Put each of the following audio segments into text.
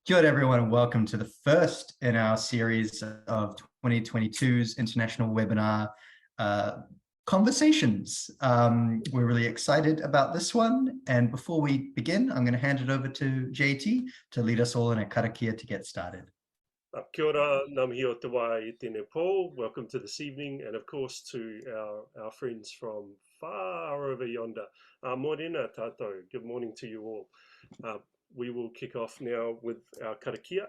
Kia ora everyone, and welcome to the first in our series of 2022's International Webinar Conversations. We're really excited about this one, and before we begin, I'm going to hand it over to JT to lead us all in a karakia to get started. Kia ora, ngā mihi o te wā I tēnei Paul. Welcome to this evening, and of course to our friends from far over yonder. Morena tātou, good morning to you all. We will kick off now with our karakia,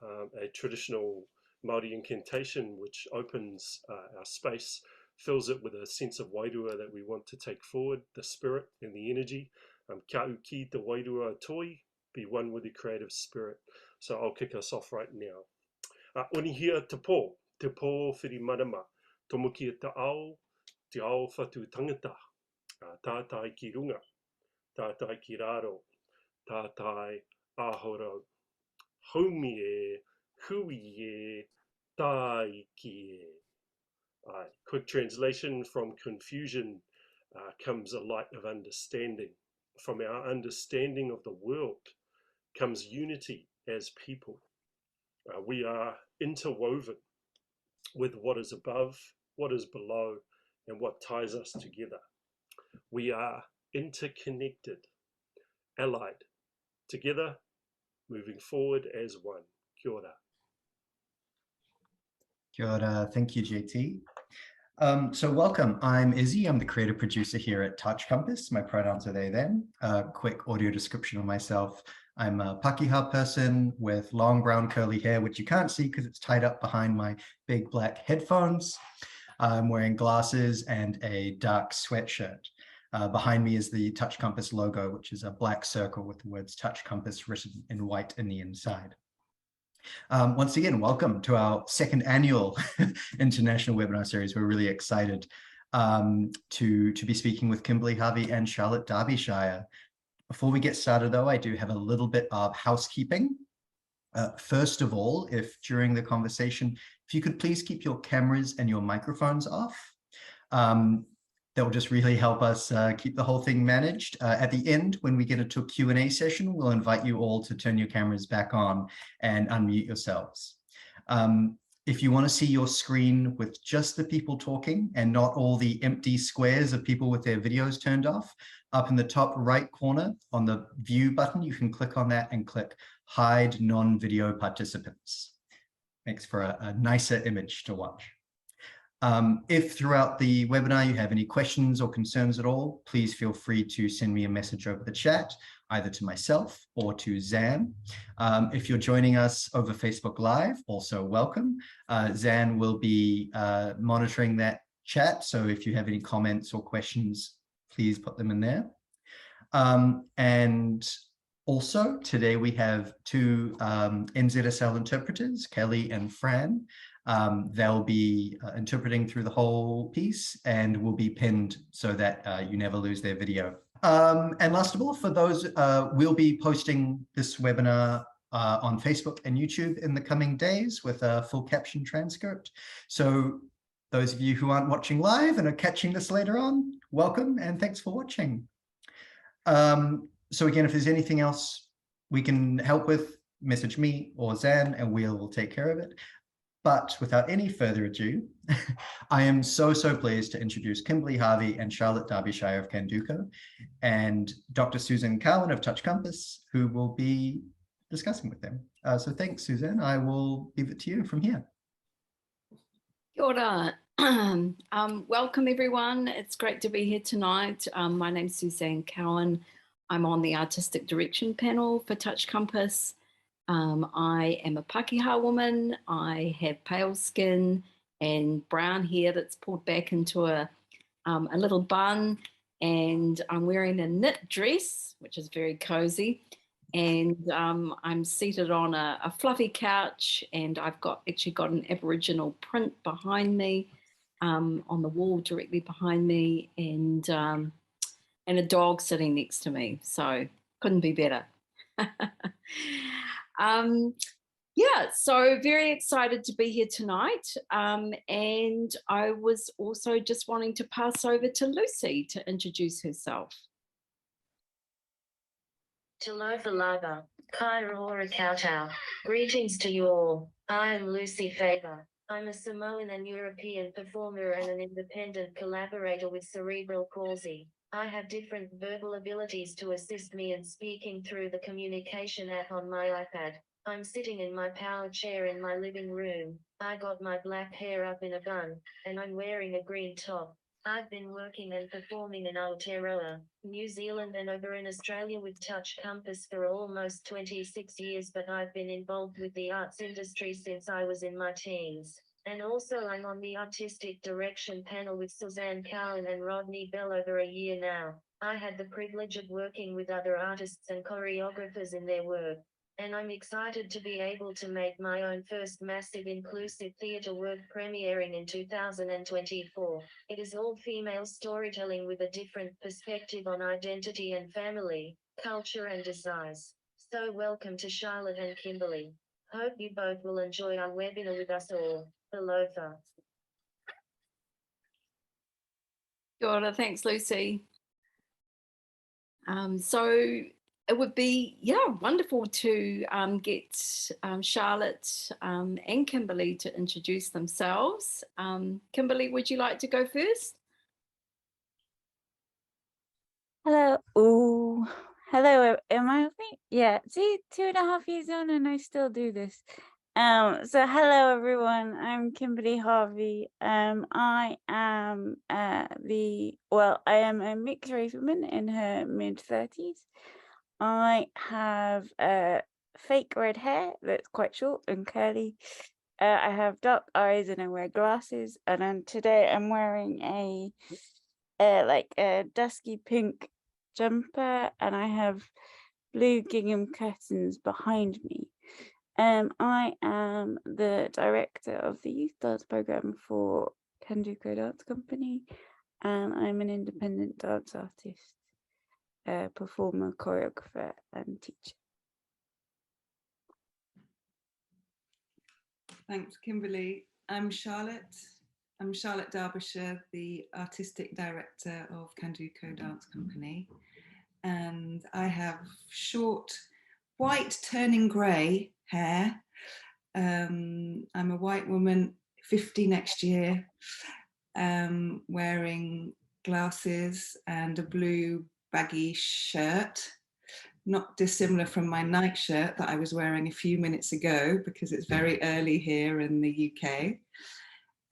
a traditional Māori incantation which opens our space, fills it with a sense of wairua that we want to take forward, the spirit and the energy. Kia uki te wairua toi, be one with the creative spirit. So I'll kick us off right now. Onihia te pō whiri marama, tomuki te ao whatu tangata, tātai ki runga, tātai ki raro, tātai ahorau, haumi e, hui e, tai ki e. Quick translation: from confusion comes a light of understanding. From our understanding of the world comes unity as people. We are interwoven with what is above, what is below, and what ties us together. We are interconnected, allied, together, moving forward as one. Kia ora. Kia ora. Thank you, JT. So welcome. I'm Izzy. I'm the creative producer here at Touch Compass. My pronouns are they, them. Quick audio description of myself. I'm a Pakeha person with long brown curly hair, which you can't see because it's tied up behind my big black headphones. I'm wearing glasses and a dark sweatshirt. Behind me is the Touch Compass logo, which is a black circle with the words Touch Compass written in white in the inside. Once again, welcome to our second annual International Webinar Series. We're really excited to be speaking with Kimberly, Harvey, and Charlotte Darbyshire. Before we get started, though, I do have a little bit of housekeeping. First of all, if during the conversation, if you could please keep your cameras and your microphones off. That will just really help us keep the whole thing managed. At the end, when we get into a Q&A session, we'll invite you all to turn your cameras back on and unmute yourselves. If you want to see your screen with just the people talking and not all the empty squares of people with their videos turned off, up in the top right corner on the view button, you can click on that and click hide non-video participants. Makes for a nicer image to watch. If throughout the webinar you have any questions or concerns at all, please feel free to send me a message over the chat, either to myself or to Zan. If you're joining us over Facebook Live, also welcome. Zan will be monitoring that chat, so if you have any comments or questions, please put them in there. And also, today we have two NZSL interpreters, Kelly and Fran. They'll be interpreting through the whole piece and will be pinned so that you never lose their video. And last of all, for those, we'll be posting this webinar on Facebook and YouTube in the coming days with a full caption transcript. So those of you who aren't watching live and are catching this later on, welcome and thanks for watching. So again, if there's anything else we can help with, message me or Zan and we'll take care of it. But without any further ado, I am so pleased to introduce Kimberly, Harvey, and Charlotte Darbyshire of Candoco, and Dr. Suzanne Cowan of Touch Compass, who will be discussing with them. So thanks, Suzanne. I will leave it to you from here. Kia ora. Welcome, everyone. It's great to be here tonight. My name's Suzanne Cowan. I'm on the Artistic Direction panel for Touch Compass. I am a Pakeha woman. I have pale skin and brown hair that's pulled back into a little bun, and I'm wearing a knit dress, which is very cozy, and I'm seated on a fluffy couch, and I've actually got an Aboriginal print behind me on the wall directly behind me, and a dog sitting next to me, so couldn't be better. Yeah, so very excited to be here tonight, and I was also just wanting to pass over to Lucy to introduce herself. Talofa Laga, Kōrero Kowtow. Greetings to you all. I am Lucy Faber. I'm a Samoan and European performer and an independent collaborator with cerebral palsy. I have different verbal abilities to assist me in speaking through the communication app on my iPad. I'm sitting in my power chair in my living room. I got my black hair up in a bun, and I'm wearing a green top. I've been working and performing in Aotearoa, New Zealand and over in Australia with Touch Compass for almost 26 years, but I've been involved with the arts industry since I was in my teens. And also I'm on the artistic direction panel with Suzanne Cowan and Rodney Bell over a year now. I had the privilege of working with other artists and choreographers in their work. And I'm excited to be able to make my own first massive inclusive theatre work premiering in 2024. It is all female storytelling with a different perspective on identity and family, culture and desires. So welcome to Charlotte and Kimberly. Hope you both will enjoy our webinar with us all. Aloha. Kia ora, thanks, Lucy. So it would be, wonderful to get Charlotte and Kimberly to introduce themselves. Kimberly, would you like to go first? Hello. Oh, hello. Am I okay? Yeah. See, 2.5 years on, and I still do this. So hello everyone. I'm Kimberly Harvey. I am I am a mixed race woman in her mid-30s. I have fake red hair that's quite short and curly. I have dark eyes and I wear glasses. And then today I'm wearing a dusky pink jumper, and I have blue gingham curtains behind me. I am the director of the youth dance program for Candoco Dance Company, and I'm an independent dance artist, performer, choreographer, and teacher. Thanks, Kimberly. I'm Charlotte Darbyshire, the artistic director of Candoco Dance Company, and I have short, white turning grey hair. I'm a white woman, 50 next year, wearing glasses and a blue baggy shirt, not dissimilar from my night shirt that I was wearing a few minutes ago because it's very early here in the UK.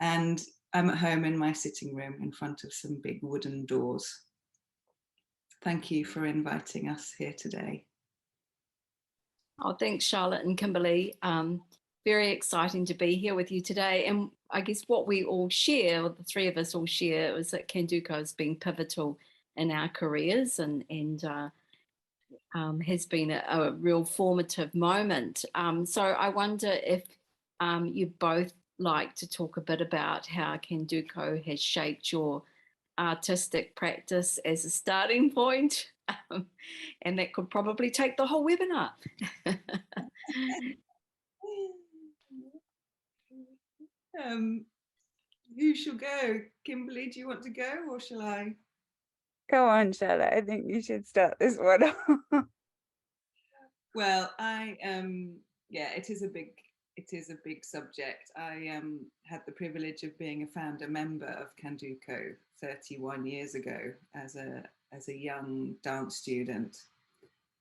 And I'm at home in my sitting room in front of some big wooden doors. Thank you for inviting us here today. Oh, thanks, Charlotte and Kimberly. Very exciting to be here with you today. And I guess what we all share, or the three of us all share, is that Candoco has been pivotal in our careers and has been a real formative moment. So I wonder if you both like to talk a bit about how Candoco has shaped your artistic practice as a starting point. And that could probably take the whole webinar. Who shall go? Kimberly, do you want to go or shall I? Go on, Charlotte. I think you should start this one. Well, it is a big subject. I had the privilege of being a founder member of Candoco 31 years ago as a young dance student.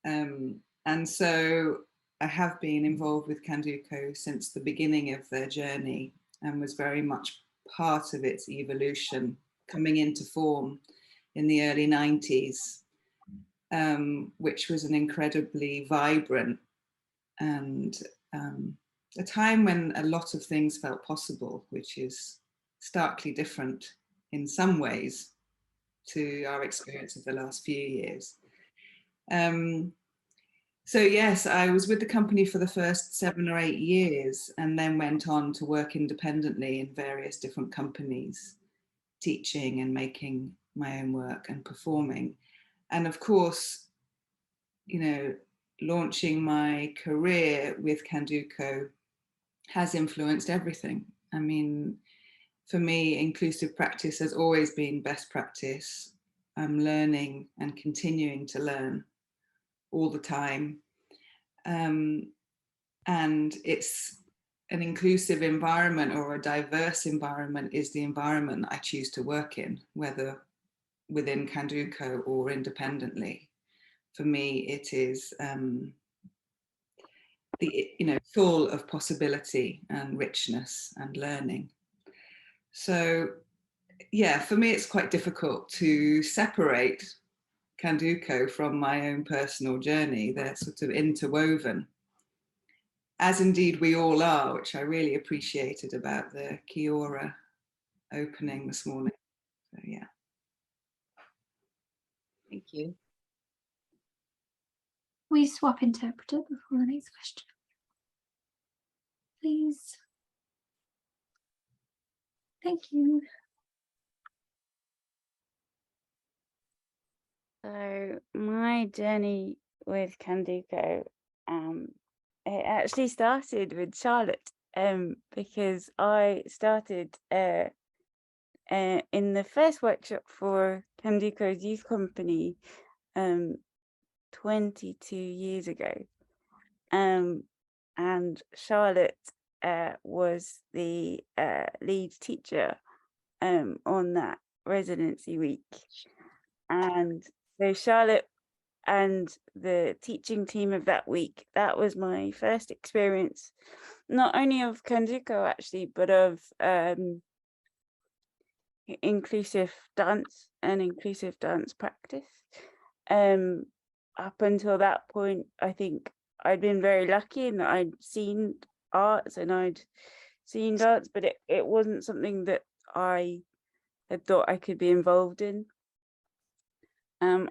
And so I have been involved with Candoco since the beginning of their journey and was very much part of its evolution, coming into form in the early 90s, which was an incredibly vibrant and a time when a lot of things felt possible, which is starkly different in some ways to our experience of the last few years. So yes, I was with the company for the first 7 or 8 years and then went on to work independently in various different companies, teaching and making my own work and performing. And of course, you know, launching my career with Candoco has influenced everything. I mean, for me, inclusive practice has always been best practice. I'm learning and continuing to learn all the time. And it's an inclusive environment, or a diverse environment is the environment that I choose to work in, whether within Candoco or independently. For me, it is full of possibility and richness and learning. So yeah, for me it's quite difficult to separate Candoco from my own personal journey. They're sort of interwoven, as indeed we all are, which I really appreciated about the kōrero opening this morning. So yeah. Thank you. We swap interpreter before the next question, please. Thank you. So my journey with Candoco, it actually started with Charlotte, because I started in the first workshop for Candoco's youth company 22 years ago, and Charlotte was the lead teacher on that residency week. And so Charlotte and the teaching team of that week, that was my first experience, not only of Candoco actually, but of inclusive dance and inclusive dance practice. Up until that point, I think I'd been very lucky in that I'd seen arts and I'd seen dance, but it wasn't something that I had thought I could be involved in.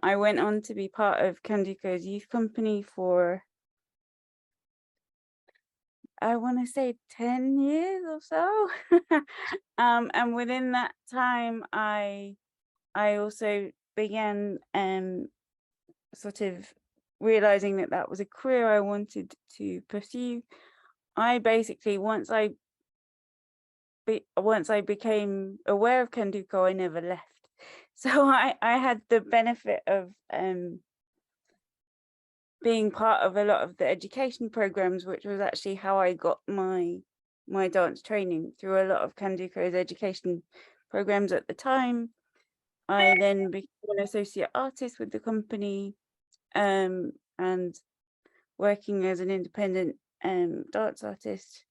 I went on to be part of Candoco's youth company for, I want to say 10 years or so. And within that time, I also began sort of realizing that that was a career I wanted to pursue. I basically, once I became aware of Candoco, I never left. So I had the benefit of being part of a lot of the education programs, which was actually how I got my dance training, through a lot of Candoco's education programs at the time. I then became an associate artist with the company, and working as an independent dance artist,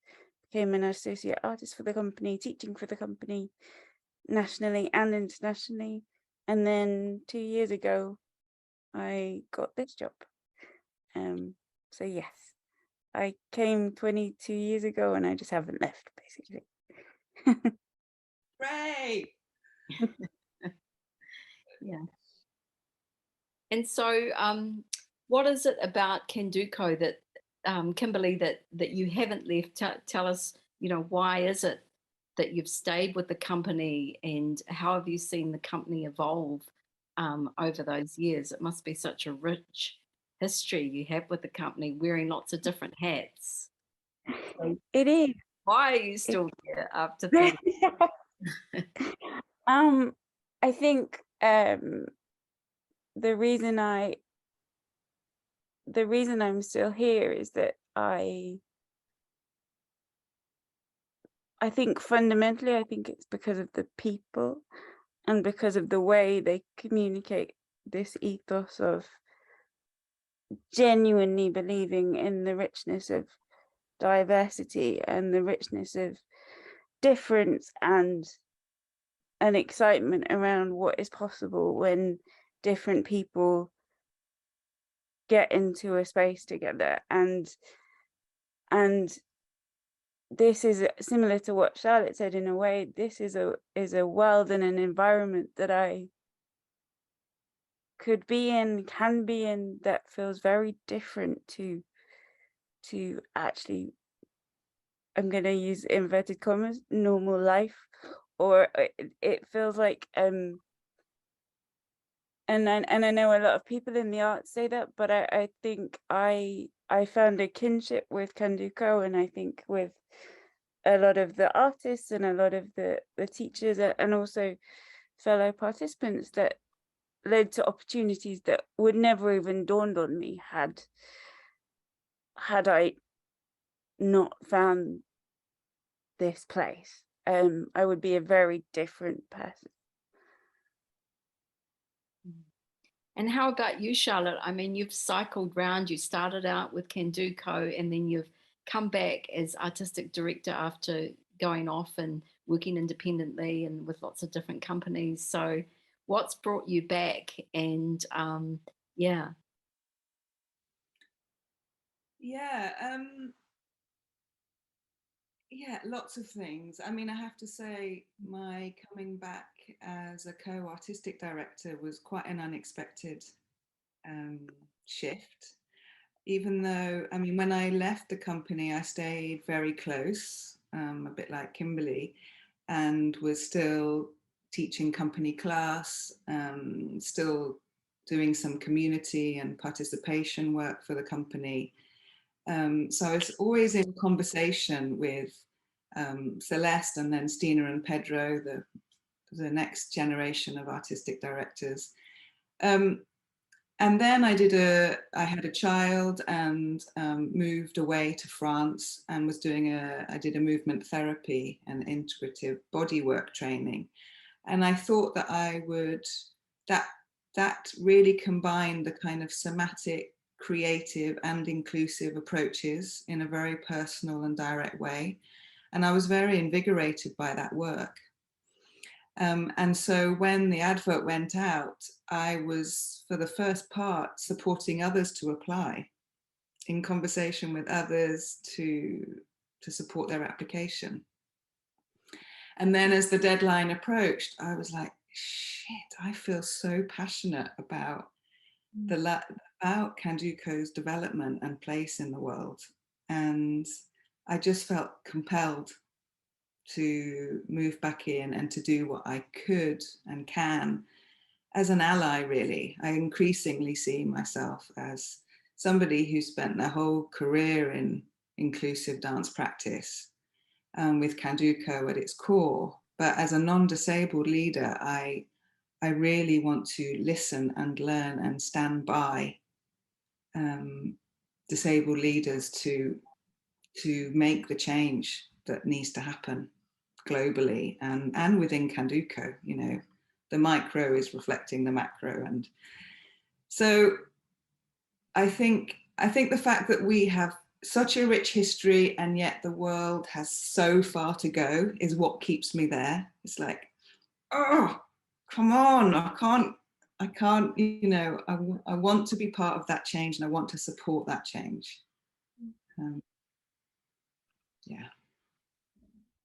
became an associate artist for the company, teaching for the company nationally and internationally. And then 2 years ago, I got this job. So yes, I came 22 years ago and I just haven't left, basically. Hooray! Yeah. And so what is it about Candoco that, Kimberly, that you haven't left? Tell us, why is it that you've stayed with the company, and how have you seen the company evolve over those years? It must be such a rich history you have with the company, wearing lots of different hats. So It is. why are you still here after 30? I think the reason I'm still here is that I think fundamentally, I think it's because of the people and because of the way they communicate this ethos of genuinely believing in the richness of diversity and the richness of difference, and an excitement around what is possible when different people get into a space together. And this is similar to what Charlotte said. In a way, this is a world and an environment that I could be in, can be in, that feels very different to actually, I'm going to use inverted commas, normal life. Or it feels like and I know a lot of people in the arts say that, but I think I found a kinship with Candoco, and I think with a lot of the artists and a lot of the teachers and also fellow participants, that led to opportunities that would never even dawned on me had I not found this place. I would be a very different person. And how about you, Charlotte? I mean, you've cycled round. You started out with Candoco, and then you've come back as artistic director after going off and working independently and with lots of different companies. So what's brought you back? And yeah. Yeah, lots of things. I mean, I have to say my coming back as a co-artistic director was quite an unexpected shift. Even though, I mean, when I left the company, I stayed very close, a bit like Kimberly, and was still teaching company class, still doing some community and participation work for the company. So I was always in conversation with Celeste and then Stina and Pedro, the next generation of artistic directors. And then I had a child and moved away to France and was I did a movement therapy and integrative bodywork training. And I thought that that really combined the kind of somatic, creative and inclusive approaches in a very personal and direct way. And I was very invigorated by that work. And so when the advert went out, I was, for the first part, supporting others to apply, in conversation with others to support their application. And then as the deadline approached, I was like, shit, I feel so passionate about about Candoco's development and place in the world. And I just felt compelled to move back in and to do what I could and can as an ally, really. I increasingly see myself as somebody who spent their whole career in inclusive dance practice, with Candoco at its core. But as a non-disabled leader, I really want to listen and learn and stand by disabled leaders to make the change that needs to happen globally and within Candoco. You know, the micro is reflecting the macro, and so I think the fact that we have such a rich history and yet the world has so far to go is what keeps me there. It's like, oh, come on, I can't, you know, I want to be part of that change and I want to support that change. Yeah.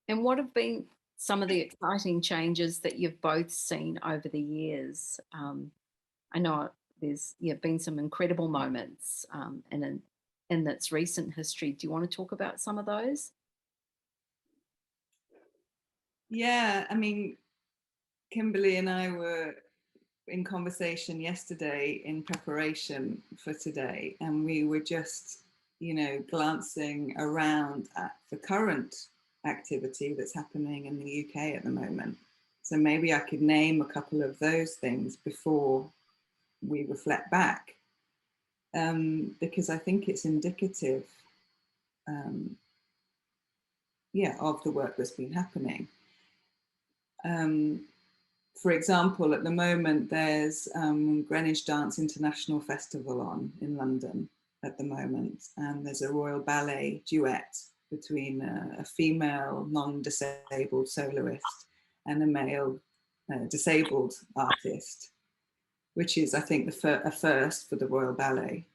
And what have been some of the exciting changes that you've both seen over the years? I know there's been some incredible moments in its recent history. Do you want to talk about some of those? Yeah, I mean, Kimberly and I were in conversation yesterday in preparation for today, and we were just, you know, glancing around at the current activity that's happening in the UK at the moment. So maybe I could name a couple of those things before we reflect back, because I think it's indicative, of the work that's been happening. For example, at the moment, there's Greenwich Dance International Festival on in London at the moment, and there's a Royal Ballet duet between a female non-disabled soloist and a male disabled artist, which is, I think, a first for the Royal Ballet.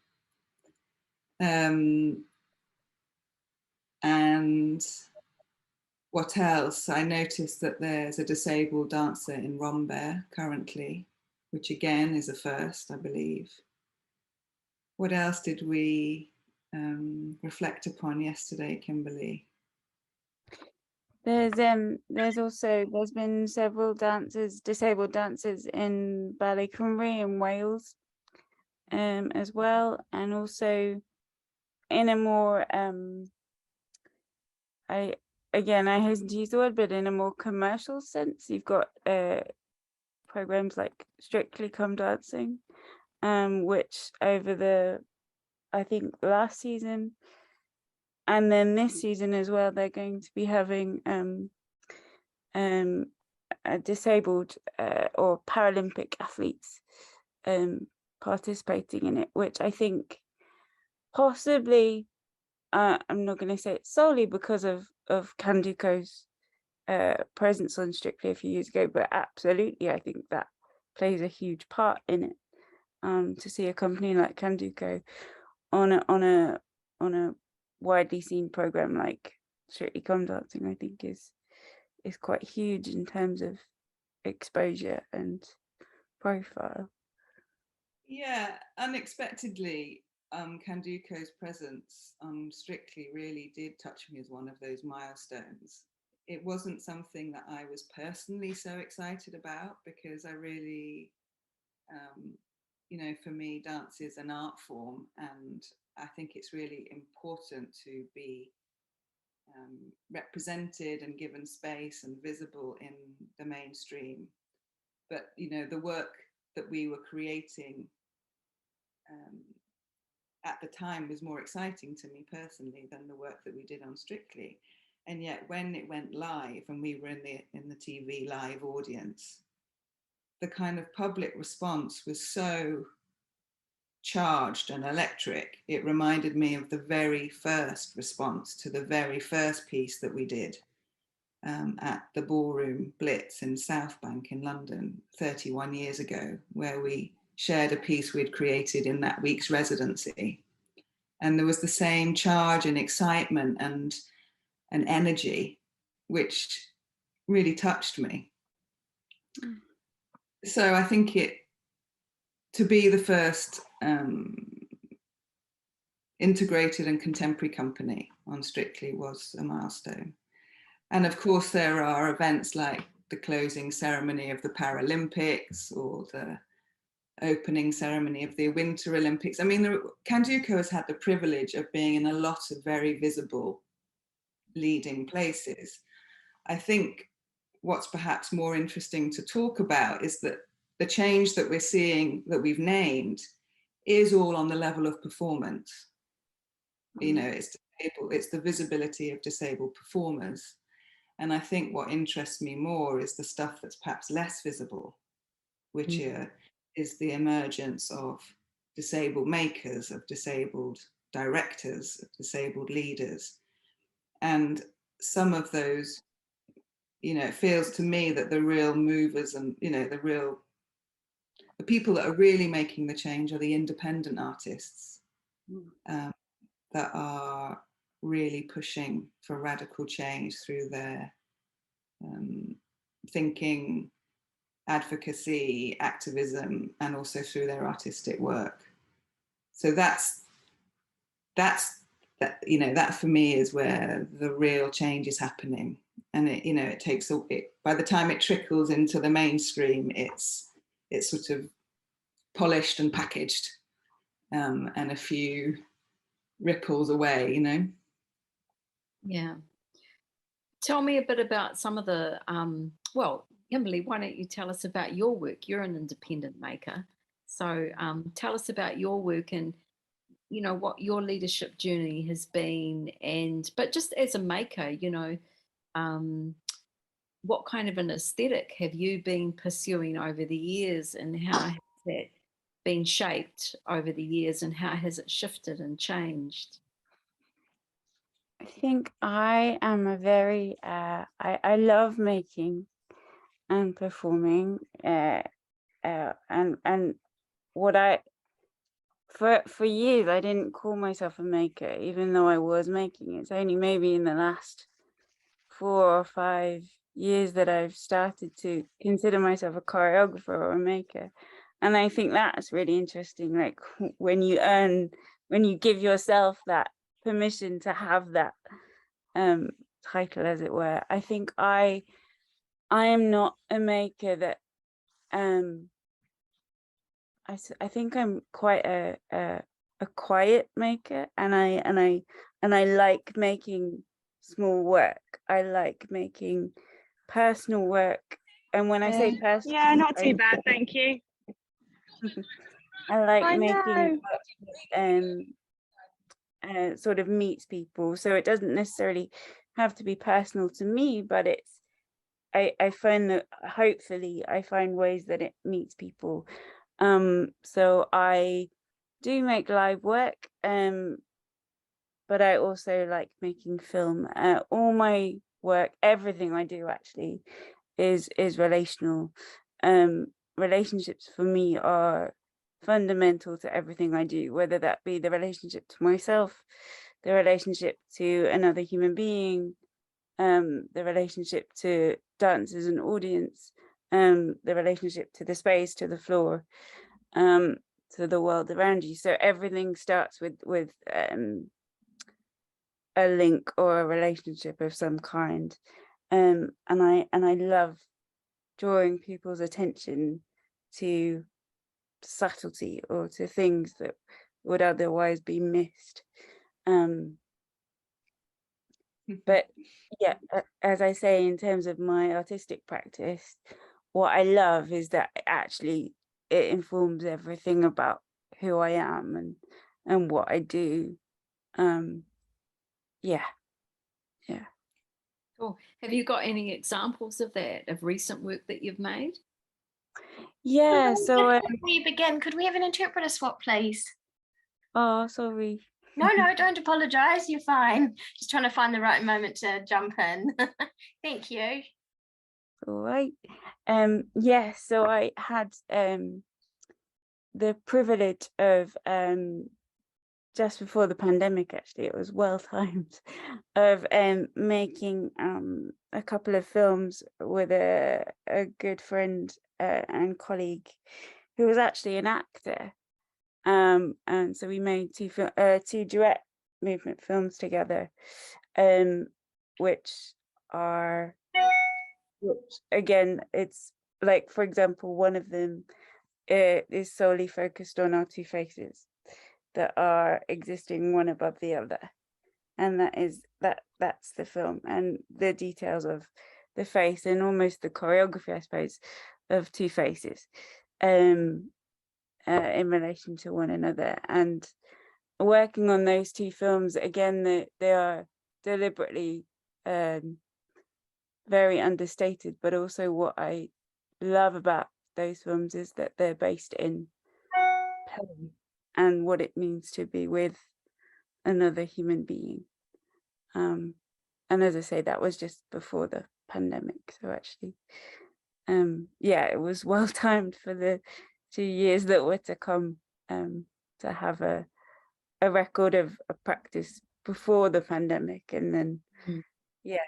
And what else? I noticed that there's a disabled dancer in Rambert currently, which again is a first, I believe. What else did we reflect upon yesterday, Kimberly? There's been several disabled dancers in Ballet Cymru in Wales, as well, and also in a more I hesitate to use the word, but in a more commercial sense, you've got programs like Strictly Come Dancing, which over I think last season and then this season as well, they're going to be having disabled or Paralympic athletes participating in it, which I think possibly, I'm not going to say it solely because of Candoco's presence on Strictly a few years ago, but absolutely I think that plays a huge part in it. To see a company like Candoco on a widely seen program like Strictly Come Dancing, I think is quite huge in terms of exposure and profile. Yeah, unexpectedly, Candoco's presence on Strictly really did touch me as one of those milestones. It wasn't something that I was personally so excited about because I really, you know, for me, dance is an art form, and I think it's really important to be represented and given space and visible in the mainstream. But, you know, the work that we were creating at the time was more exciting to me personally than the work that we did on Strictly. And yet when it went live and we were in the TV live audience, the kind of public response was so charged and electric. It reminded me of the very first response to the very first piece that we did at the Ballroom Blitz in South Bank in London 31 years ago, where we shared a piece we'd created in that week's residency. And there was the same charge and excitement and energy, which really touched me. So I think to be the first integrated and contemporary company on Strictly was a milestone. And of course, there are events like the closing ceremony of the Paralympics or the opening ceremony of the Winter Olympics. I mean, Candoco has had the privilege of being in a lot of very visible leading places. I think what's perhaps more interesting to talk about is that the change that we're seeing, that we've named, is all on the level of performance. You know, it's the visibility of disabled performers. And I think what interests me more is the stuff that's perhaps less visible, which is the emergence of disabled makers, of disabled directors, of disabled leaders. And some of those, you know, it feels to me that the real movers and, you know, the people that are really making the change are the independent artists that are really pushing for radical change through their thinking, advocacy, activism, and also through their artistic work. So that's you know, that for me is where the real change is happening. And it, you know, it takes by the time it trickles into the mainstream, it's sort of polished and packaged, and a few ripples away, you know. Yeah. Tell me a bit about some of the, well, Kimberly, why don't you tell us about your work? You're an independent maker. So tell us about your work and, you know, what your leadership journey has been, but just as a maker, you know, what kind of an aesthetic have you been pursuing over the years, and how has that been shaped over the years, and how has it shifted and changed? I think I am a very, I love making and performing, and what for years I didn't call myself a maker, even though I was making. It's only maybe in the last 4 or 5 years that I've started to consider myself a choreographer or a maker. And I think that's really interesting, like when you give yourself that permission to have that title, as it were. I think I am not a maker that I think I'm quite a quiet maker, and I like making small work. I like making personal work and when I say personal, Yeah, not too bad, thank you. I like I making know. sort of meets people, so it doesn't necessarily have to be personal to me, but it's I find that hopefully I find ways that it meets people. So I do make live work, but I also like making film. All my work, everything I do actually is relational. Relationships for me are fundamental to everything I do, whether that be the relationship to myself, the relationship to another human being, the relationship to dance as an audience, the relationship to the space, to the floor, to the world around you. So everything starts with a link or a relationship of some kind, and I love drawing people's attention to subtlety or to things that would otherwise be missed. But yeah, as I say, in terms of my artistic practice, what I love is that actually it informs everything about who I am and what I do. Yeah. Cool. Have you got any examples of that, of recent work that you've made? Yeah, so Before you begin, could we have an interpreter swap, please? oh, sorry. No, don't apologise. You're fine. Just trying to find the right moment to jump in. Thank you. All right. Yeah, so I had the privilege of just before the pandemic, actually, it was well timed, of making a couple of films with a good friend and colleague who was actually an actor. And so we made two duet movement films together, which again, it's like, for example, one of them is solely focused on our two faces that are existing one above the other, and that's the film, and the details of the face and almost the choreography, I suppose, of two faces in relation to one another. And working on those two films, again, they are deliberately very understated, but also what I love about those films is that they're based in play and what it means to be with another human being. And as I say, that was just before the pandemic, so actually yeah, it was well timed for the 2 years that were to come, to have a record of a practice before the pandemic, and then yeah,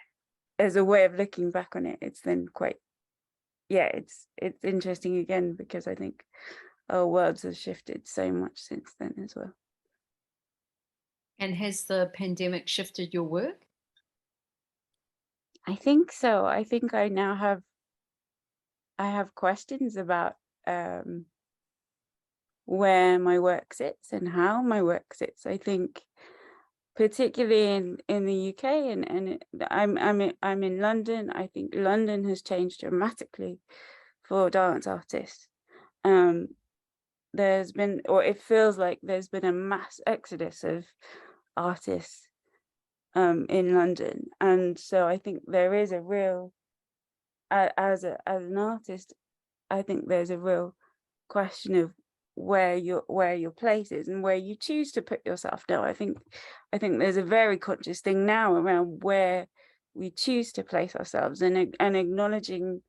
as a way of looking back on it, it's then quite, yeah, it's interesting again, because I think our worlds have shifted so much since then as well. And has the pandemic shifted your work? I think so. I think I now have questions about where my work sits and how my work sits. I think particularly in the UK, and I'm in London. I think London has changed dramatically for dance artists. There's been, or it feels like there's been, a mass exodus of artists in London, and so I think there is a real, as an artist, I think there's a real question of where your place is and where you choose to put yourself now. I think there's a very conscious thing now around where we choose to place ourselves, and acknowledging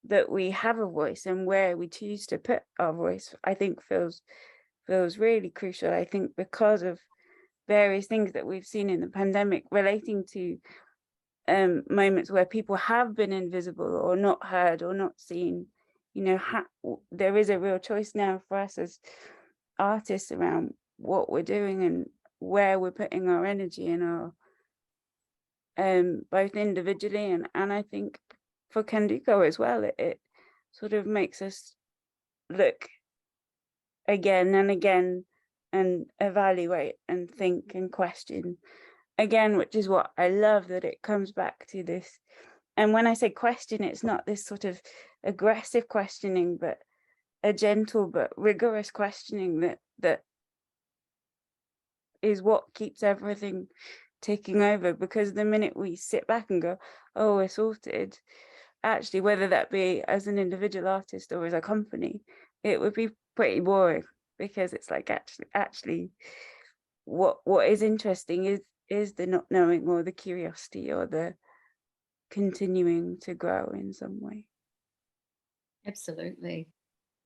that we have a voice, and where we choose to put our voice, I think feels really crucial. I think because of various things that we've seen in the pandemic relating to moments where people have been invisible or not heard or not seen, you know, there is a real choice now for us as artists around what we're doing and where we're putting our energy and our both individually and I think for Candoco as well, it sort of makes us look again and again and evaluate and think and question again, which is what I love, that it comes back to this And when I say question, it's not this sort of aggressive questioning, but a gentle but rigorous questioning that is what keeps everything taking over. Because the minute we sit back and go, oh, we're sorted, actually, whether that be as an individual artist or as a company, it would be pretty boring, because it's like actually what is interesting is the not knowing, or the curiosity, or the continuing to grow in some way. Absolutely.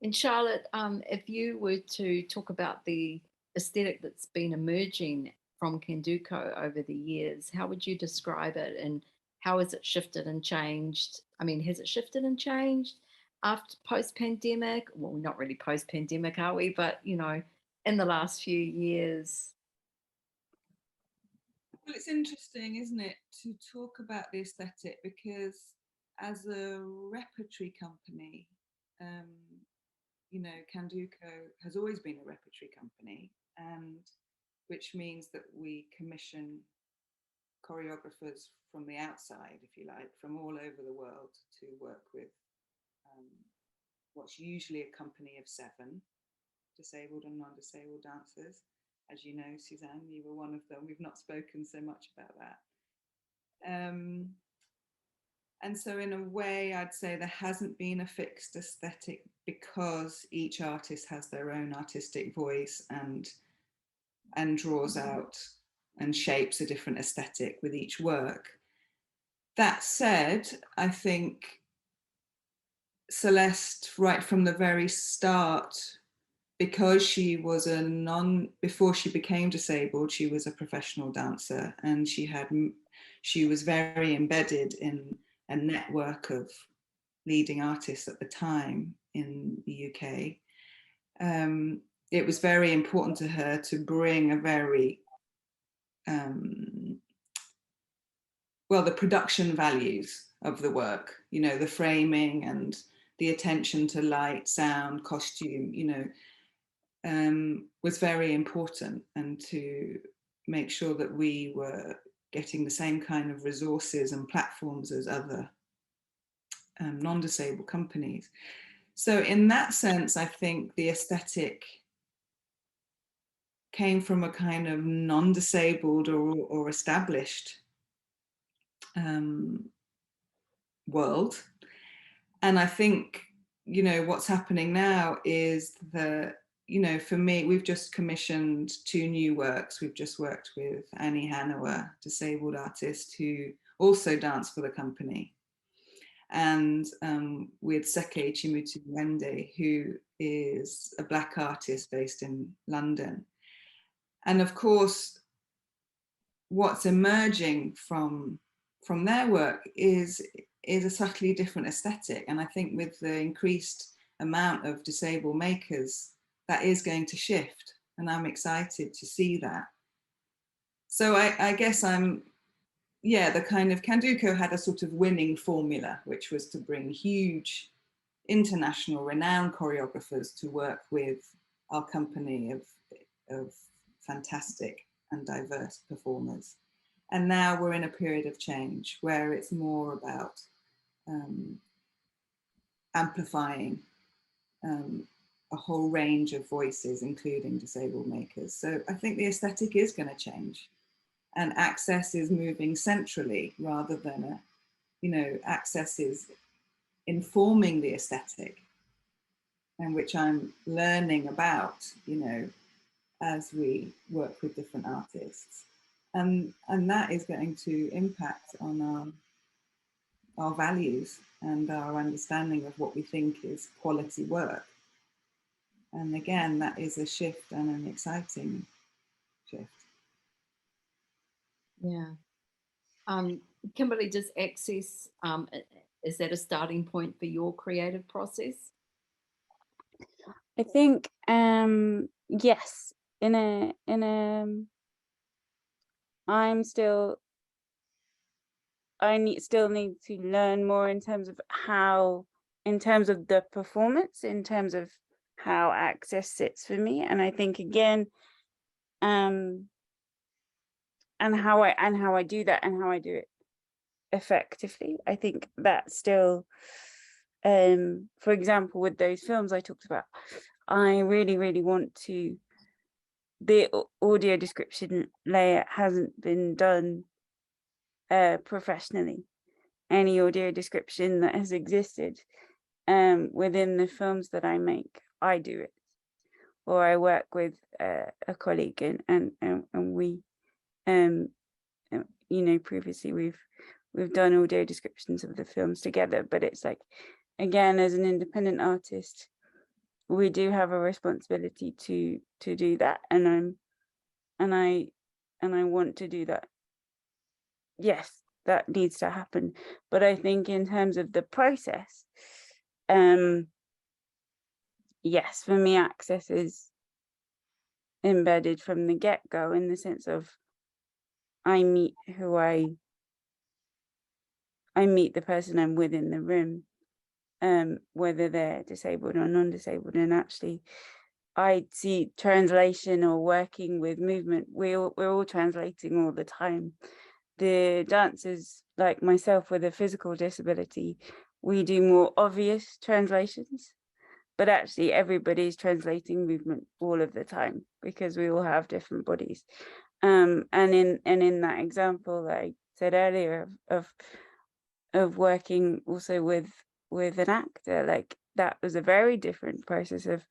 And Charlotte, if you were to talk about the aesthetic that's been emerging from Candoco over the years, how would you describe it, and how has it shifted and changed? I mean, has it shifted and changed after post-pandemic? Well, not really post-pandemic, are we? But, you know, in the last few years. Well, it's interesting, isn't it, to talk about the aesthetic, because as a repertory company, you know, Candoco has always been a repertory company, and which means that we commission choreographers from the outside, if you like, from all over the world to work with what's usually a company of 7 disabled and non-disabled dancers. As you know, Suzanne, you were one of them. We've not spoken so much about that. And so in a way, I'd say there hasn't been a fixed aesthetic, because each artist has their own artistic voice and draws out and shapes a different aesthetic with each work. That said, I think Celeste, right from the very start, because she was before she became disabled, she was a professional dancer, and she was very embedded in a network of leading artists at the time in the UK. It was very important to her to bring a very, well, the production values of the work, you know, the framing and the attention to light, sound, costume, you know, was very important, and to make sure that we were getting the same kind of resources and platforms as other non-disabled companies. So in that sense, I think the aesthetic came from a kind of non-disabled or established world. And I think, you know, what's happening now is that, you know, for me, we've just commissioned 2 new works. We've just worked with Annie Hanoa, disabled artist who also danced for the company, and with Seke Chimutu Wende, who is a Black artist based in London. And of course, what's emerging from their work is a subtly different aesthetic. And I think with the increased amount of disabled makers, that is going to shift. And I'm excited to see that. So I guess the kind of Candoco had a sort of winning formula, which was to bring huge international renowned choreographers to work with our company of fantastic and diverse performers. And now we're in a period of change where it's more about amplifying a whole range of voices, including disabled makers. So I think the aesthetic is going to change, and access is moving centrally rather than access is informing the aesthetic, and which I'm learning about, as we work with different artists. And that is going to impact on our values and our understanding of what we think is quality work. And again, that is a shift, and an exciting shift. Yeah. Kimberly, does access, is that a starting point for your creative process? I think yes. Still need to learn more in terms of the performance, in terms of how access sits for me. And I think again, and how I do that, and how I do it effectively. I think that still, for example, with those films I talked about, I really want to, the audio description layer hasn't been done professionally. Any audio description that has existed within the films that I make, I do it, or I work with a colleague, and we, you know, previously we've done audio descriptions of the films together. But it's like, again, as an independent artist, we do have a responsibility to do that, and I want to do that. Yes, that needs to happen. But I think in terms of the process, yes, for me, access is embedded from the get-go, in the sense of I meet the person I'm with in the room, whether they're disabled or non-disabled. And actually, I see translation or working with movement. We're all translating all the time. The dancers, like myself with a physical disability, we do more obvious translations, but actually everybody's translating movement all of the time, because we all have different bodies. And in that example that I said earlier of working also with an actor, like, that was a very different process of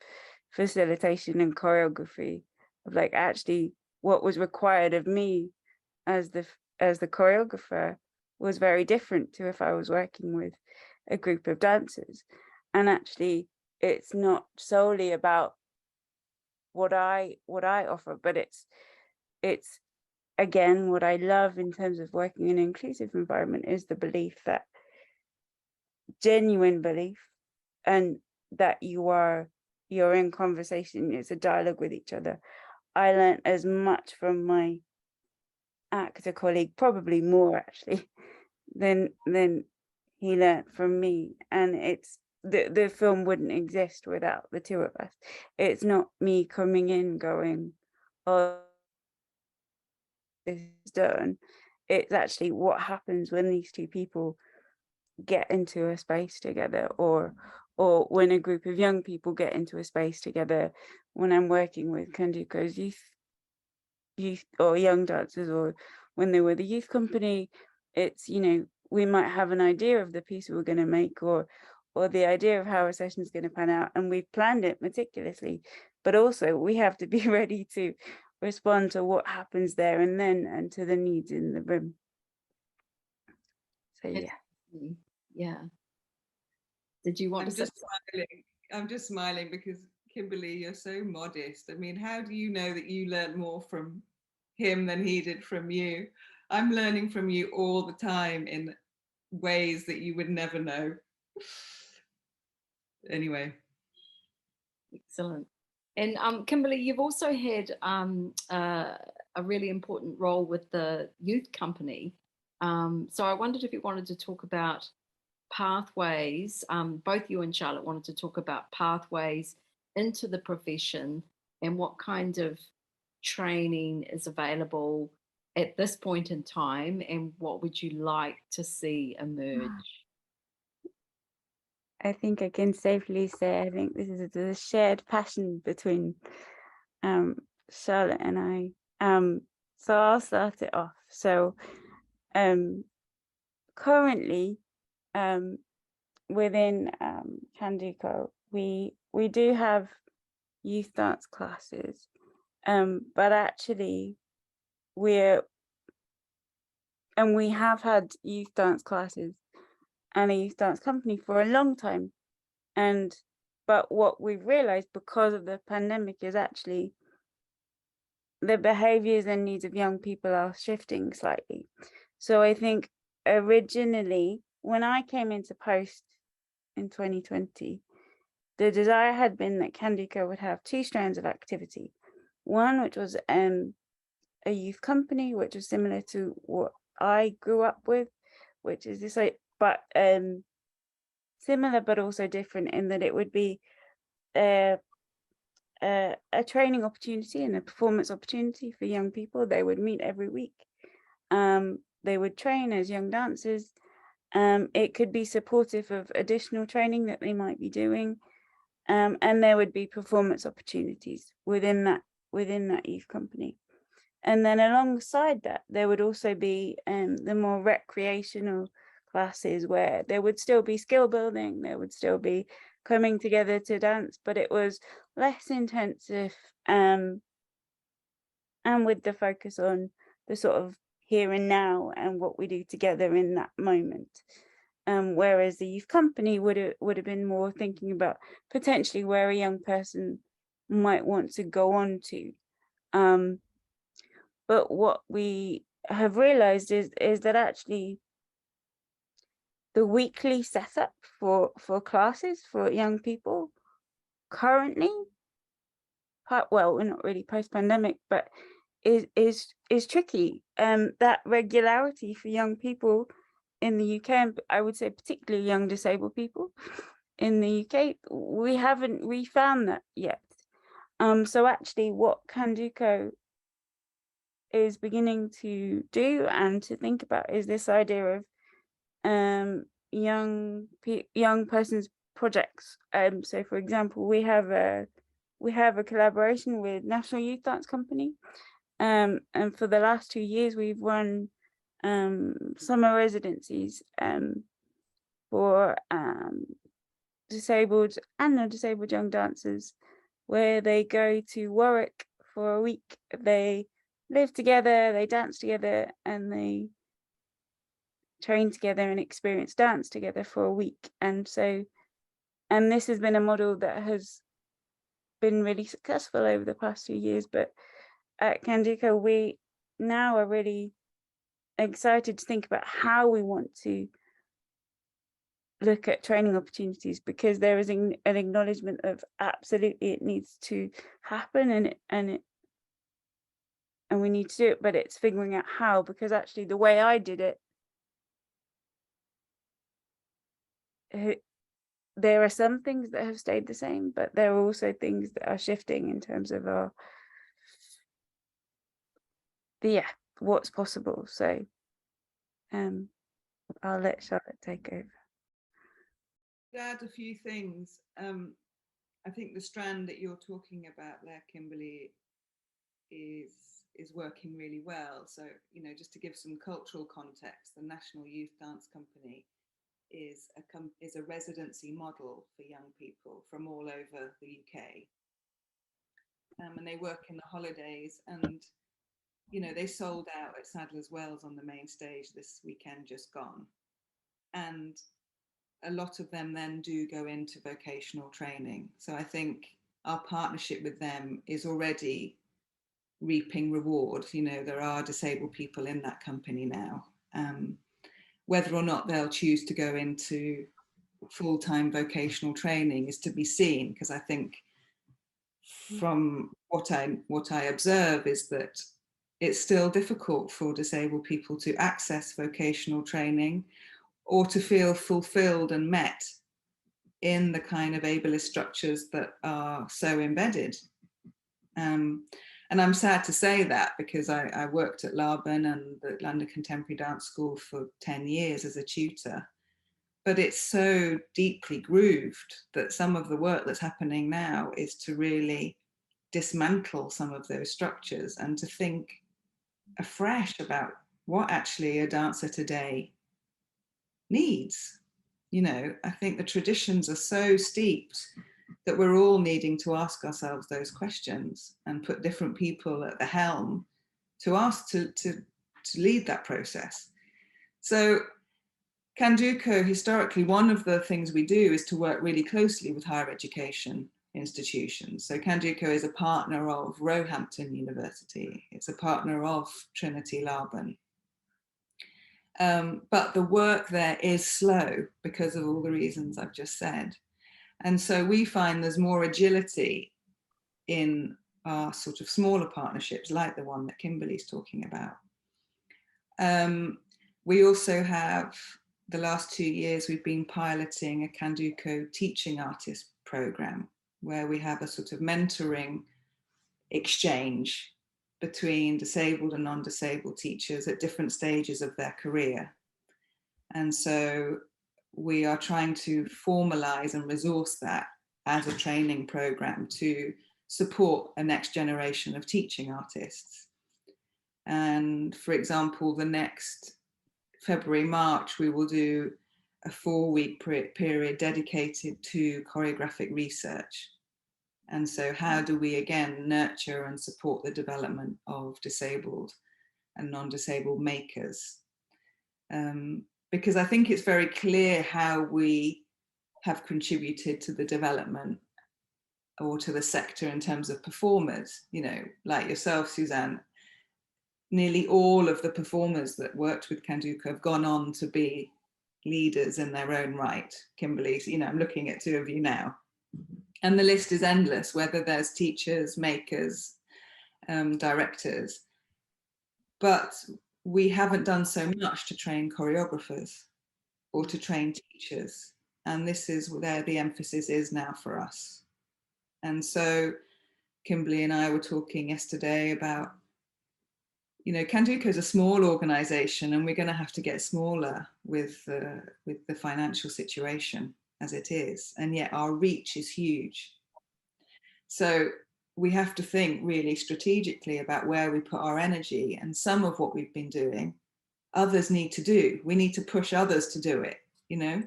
facilitation and choreography, of like, actually what was required of me as the choreographer was very different to if I was working with a group of dancers. And actually, it's not solely about what I offer, but it's again, what I love in terms of working in an inclusive environment is the belief, that genuine belief, and that you're in conversation. It's a dialogue with each other. I learned as much from my actor colleague, probably more actually, than he learned from me. And it's the film wouldn't exist without the two of us. It's not me coming in going, oh, this is done. It's actually what happens when these two people get into a space together, or when a group of young people get into a space together. When I'm working with Candoco's youth or young dancers, or when they were the youth company, it's, you know, we might have an idea of the piece we're going to make, or the idea of how a session is going to pan out, and we've planned it meticulously, but also we have to be ready to respond to what happens there and then, and to the needs in the room. So yeah. Did you want to say? I'm just smiling because, Kimberly, you're so modest. I mean, how do you know that you learned more from him than he did from you? I'm learning from you all the time in ways that you would never know. Anyway. Excellent. And Kimberly, you've also had a really important role with the youth company. So I wondered if you wanted to talk about pathways. Both you and Charlotte wanted to talk about pathways into the profession, and what kind of training is available at this point in time, and what would you like to see emerge? I think I can safely say, I think this is a shared passion between Charlotte and I. So I'll start it off. So currently, within Candoco, we do have youth dance classes, but actually we have had youth dance classes and a youth dance company for a long time, but what we've realized because of the pandemic is actually the behaviors and needs of young people are shifting slightly. So I think originally, when I came into post in 2020, the desire had been that Candoco would have two strands of activity. One, which was a youth company, which was similar to what I grew up with, which is this, like, but similar but also different in that it would be a training opportunity and a performance opportunity for young people. They would meet every week. they would train as young dancers. It could be supportive of additional training that they might be doing, and there would be performance opportunities within that youth company. And then alongside that, there would also be the more recreational classes where there would still be skill building, there would still be coming together to dance, but it was less intensive, and with the focus on the sort of here and now and what we do together in that moment. Whereas the youth company would have been more thinking about potentially where a young person might want to go on to. But what we have realized is that actually the weekly setup for classes for young people currently, well, we're not really post-pandemic, but is tricky. That regularity for young people in the UK, and I would say particularly young disabled people in the UK, we haven't refound that yet. So actually what Candoco is beginning to do and to think about is this idea of young persons projects. So for example, we have a collaboration with National Youth Dance Company, and for the last 2 years we've run summer residencies for disabled and non-disabled young dancers, where they go to Warwick for a week. They live together, they dance together, and they train together and experience dance together for a week. And this has been a model that has been really successful over the past 2 years. But at Candoco, we now are really excited to think about how we want to look at training opportunities, because there is an acknowledgement of absolutely it needs to happen, and we need to do it, but it's figuring out how, because actually the way I did it, there are some things that have stayed the same, but there are also things that are shifting in terms of what's possible. So I'll let Charlotte take over. To add a few things, I think the strand that you're talking about there, Kimberly, is working really well. So, you know, just to give some cultural context, the National Youth Dance Company is a residency model for young people from all over the UK, and they work in the holidays. And you know, they sold out at Sadler's Wells on the main stage this weekend just gone, and a lot of them then do go into vocational training. So I think our partnership with them is already reaping rewards. You know, there are disabled people in that company now. Whether or not they'll choose to go into full-time vocational training is to be seen, because I think from what I observe is that it's still difficult for disabled people to access vocational training or to feel fulfilled and met in the kind of ableist structures that are so embedded. And I'm sad to say that, because I worked at Laban and the London Contemporary Dance School for 10 years as a tutor, but it's so deeply grooved that some of the work that's happening now is to really dismantle some of those structures and to think afresh about what actually a dancer today needs. You know, I think the traditions are so steeped that we're all needing to ask ourselves those questions and put different people at the helm to ask to lead that process. So Candoco, historically, one of the things we do is to work really closely with higher education institutions. So Candoco is a partner of Roehampton University. It's a partner of Trinity Laban. But the work there is slow because of all the reasons I've just said. And so we find there's more agility in our sort of smaller partnerships, like the one that Kimberly's talking about. We also have, the last 2 years, we've been piloting a Candoco teaching artist program, where we have a sort of mentoring exchange between disabled and non-disabled teachers at different stages of their career. And so we are trying to formalize and resource that as a training program to support a next generation of teaching artists. And for example, the next February, March, we will do a 4-week period dedicated to choreographic research. And so how do we again nurture and support the development of disabled and non-disabled makers? Because I think it's very clear how we have contributed to the development or to the sector in terms of performers, you know, like yourself, Suzanne. Nearly all of the performers that worked with Candoco have gone on to be leaders in their own right. Kimberly, you know, I'm looking at 2 of you now. And the list is endless, whether there's teachers, makers, directors. But we haven't done so much to train choreographers or to train teachers. And this is where the emphasis is now for us. And so Kimberly and I were talking yesterday about, you know, Candoco is a small organization and we're going to have to get smaller with the financial situation as it is. And yet our reach is huge. So we have to think really strategically about where we put our energy, and some of what we've been doing, others need to do. We need to push others to do it, you know,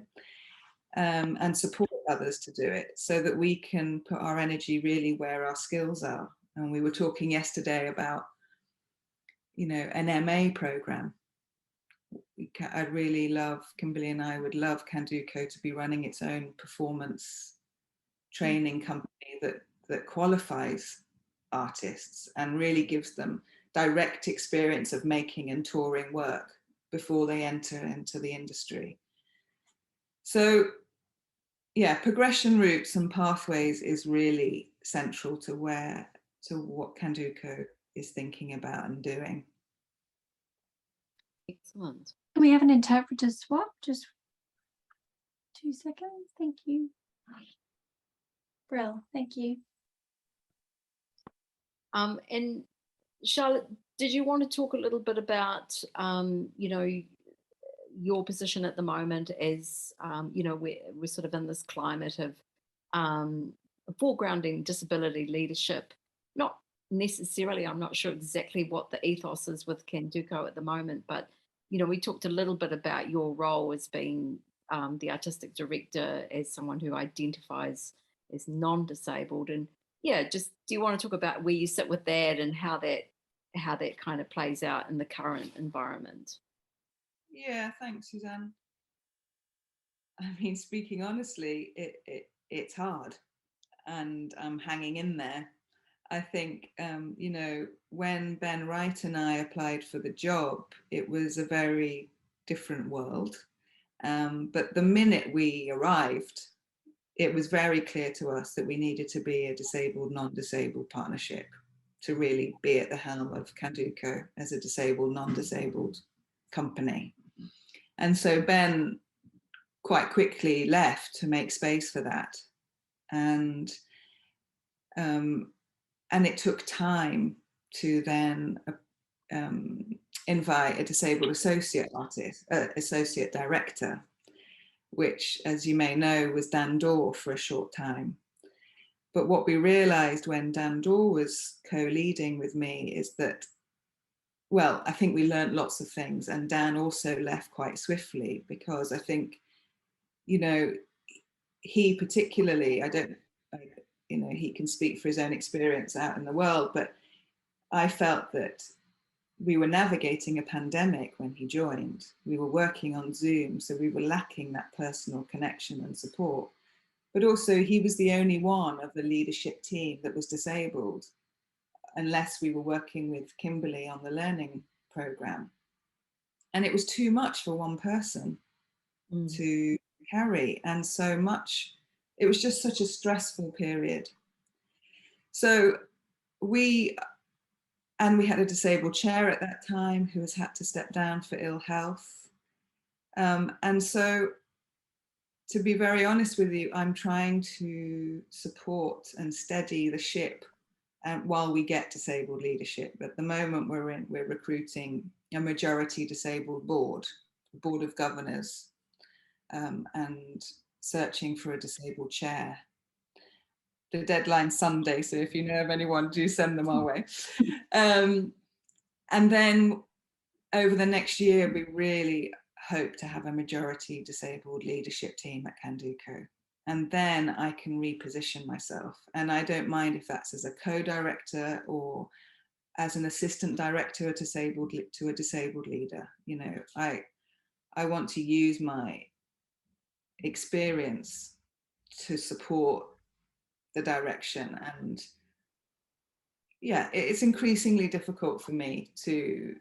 and support others to do it so that we can put our energy really where our skills are. And we were talking yesterday about, you know, an MA program. I'd really love, Kimberly and I would love Candoco to be running its own performance training company that qualifies artists and really gives them direct experience of making and touring work before they enter into the industry. So yeah, progression routes and pathways is really central to what Candoco is thinking about and doing. Excellent. Can we have an interpreter swap? Just 2 seconds. Thank you. Brill, thank you. And Charlotte, did you want to talk a little bit about, you know, your position at the moment as, you know, we're sort of in this climate of foregrounding disability leadership, not necessarily, I'm not sure exactly what the ethos is with Candoco at the moment, but, you know, we talked a little bit about your role as being the artistic director, as someone who identifies as non-disabled. And yeah, just do you want to talk about where you sit with that and how that kind of plays out in the current environment? Yeah, thanks, Suzanne. I mean, speaking honestly, it's hard, and I'm hanging in there. I think, you know, when Ben Wright and I applied for the job, it was a very different world. But the minute we arrived, it was very clear to us that we needed to be a disabled, non-disabled partnership to really be at the helm of Candoco as a disabled, non-disabled company. And so Ben quite quickly left to make space for that. And it took time to then invite a disabled associate artist, associate director, which, as you may know, was Dan Dorr for a short time. But what we realized when Dan Dorr was co-leading with me is that, well, I think we learned lots of things, and Dan also left quite swiftly, because I think, you know, he particularly, you know, he can speak for his own experience out in the world, but I felt that we were navigating a pandemic when he joined. We were working on Zoom, so we were lacking that personal connection and support. But also he was the only one of the leadership team that was disabled, unless we were working with Kimberly on the learning program. And it was too much for one person to carry. And so much, it was just such a stressful period. So we had a disabled chair at that time who has had to step down for ill health. And so, to be very honest with you, I'm trying to support and steady the ship while we get disabled leadership. At the moment, we're recruiting a majority disabled board of governors, and searching for a disabled chair. The deadline's Sunday, so if you know of anyone, do send them our way. And then over the next year, we really hope to have a majority disabled leadership team at Candoco. And then I can reposition myself. And I don't mind if that's as a co-director or as an assistant director to a disabled leader. You know, I want to use my experience to support the direction. And yeah, it's increasingly difficult for me to,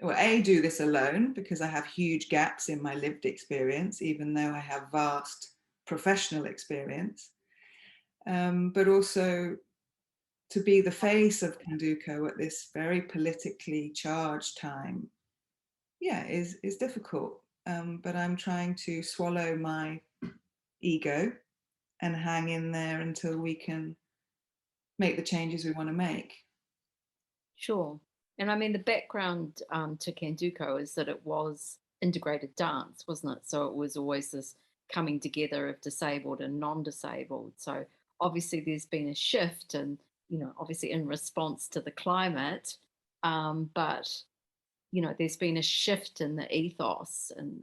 well, A, do this alone, because I have huge gaps in my lived experience, even though I have vast professional experience, but also to be the face of Candoco at this very politically charged time, yeah, is difficult. But I'm trying to swallow my ego and hang in there until we can make the changes we want to make. Sure. And I mean, the background to Candoco is that it was integrated dance, wasn't it? So it was always this coming together of disabled and non-disabled. So obviously there's been a shift, and, you know, obviously in response to the climate, but, you know, there's been a shift in the ethos. And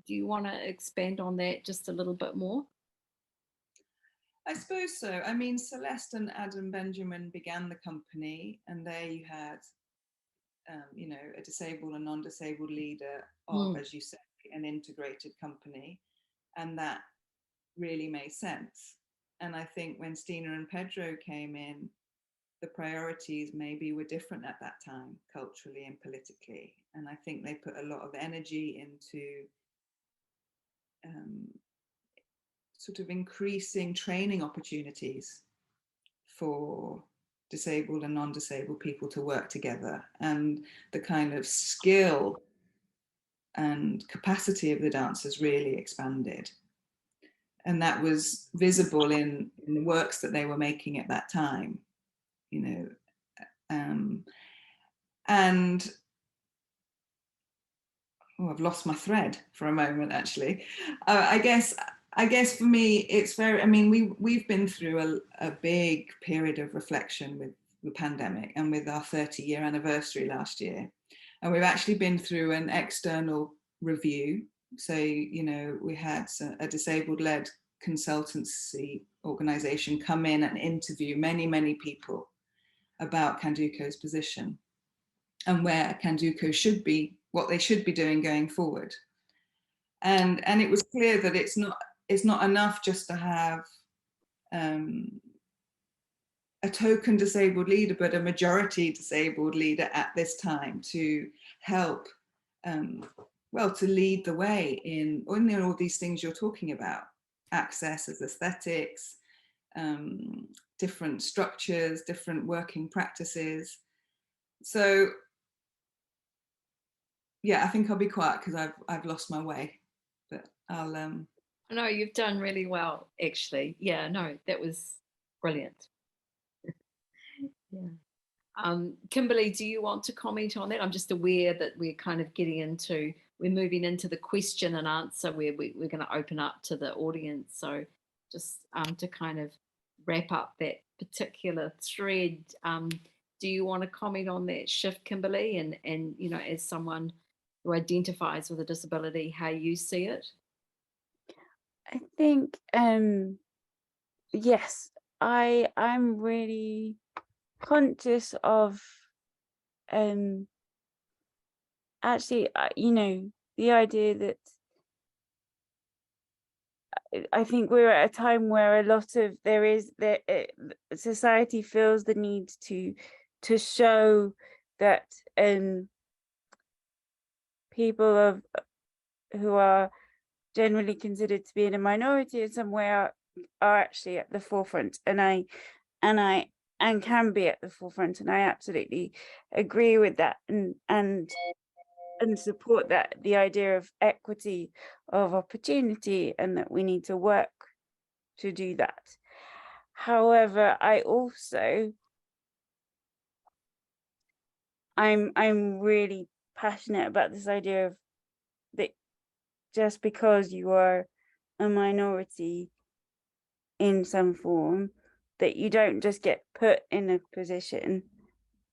do you want to expand on that just a little bit more? I suppose so. I mean, Celeste and Adam Benjamin began the company, and there you had, you know, a disabled and non-disabled leader of, as you say, an integrated company, and that really made sense. And I think when Stina and Pedro came in, the priorities maybe were different at that time, culturally and politically. And I think they put a lot of energy into sort of increasing training opportunities for disabled and non-disabled people to work together, and the kind of skill and capacity of the dancers really expanded. And that was visible in the works that they were making at that time, you know. And oh, I've lost my thread for a moment, actually. I guess for me, it's very, I mean, we've been through a big period of reflection with the pandemic and with our 30-year anniversary last year. And we've actually been through an external review. So, you know, we had a disabled-led consultancy organization come in and interview many, many people about Candoco's position and where Candoco should be, what they should be doing going forward. And it was clear that it's not enough just to have a token disabled leader, but a majority disabled leader at this time to help, well, to lead the way in all these things you're talking about: access as aesthetics, different structures, different working practices. So yeah, I think I'll be quiet because I've lost my way, but I'll. No, you've done really well, actually. Yeah, no, that was brilliant. Yeah. Kimberly, do you want to comment on that? I'm just aware that we're kind of we're moving into the question and answer where we're going to open up to the audience. So just to kind of wrap up that particular thread, do you want to comment on that shift, Kimberly, and you know, as someone who identifies with a disability, how you see it? I think yes, I'm really conscious of actually, you know, the idea that I think we're at a time where a lot of society feels the need to show that people who are generally considered to be in a minority in some way are actually at the forefront, and can be at the forefront, and I absolutely agree with that, and support that, the idea of equity of opportunity, and that we need to work to do that. However, I also I'm really passionate about this idea of that just because you are a minority in some form, that you don't just get put in a position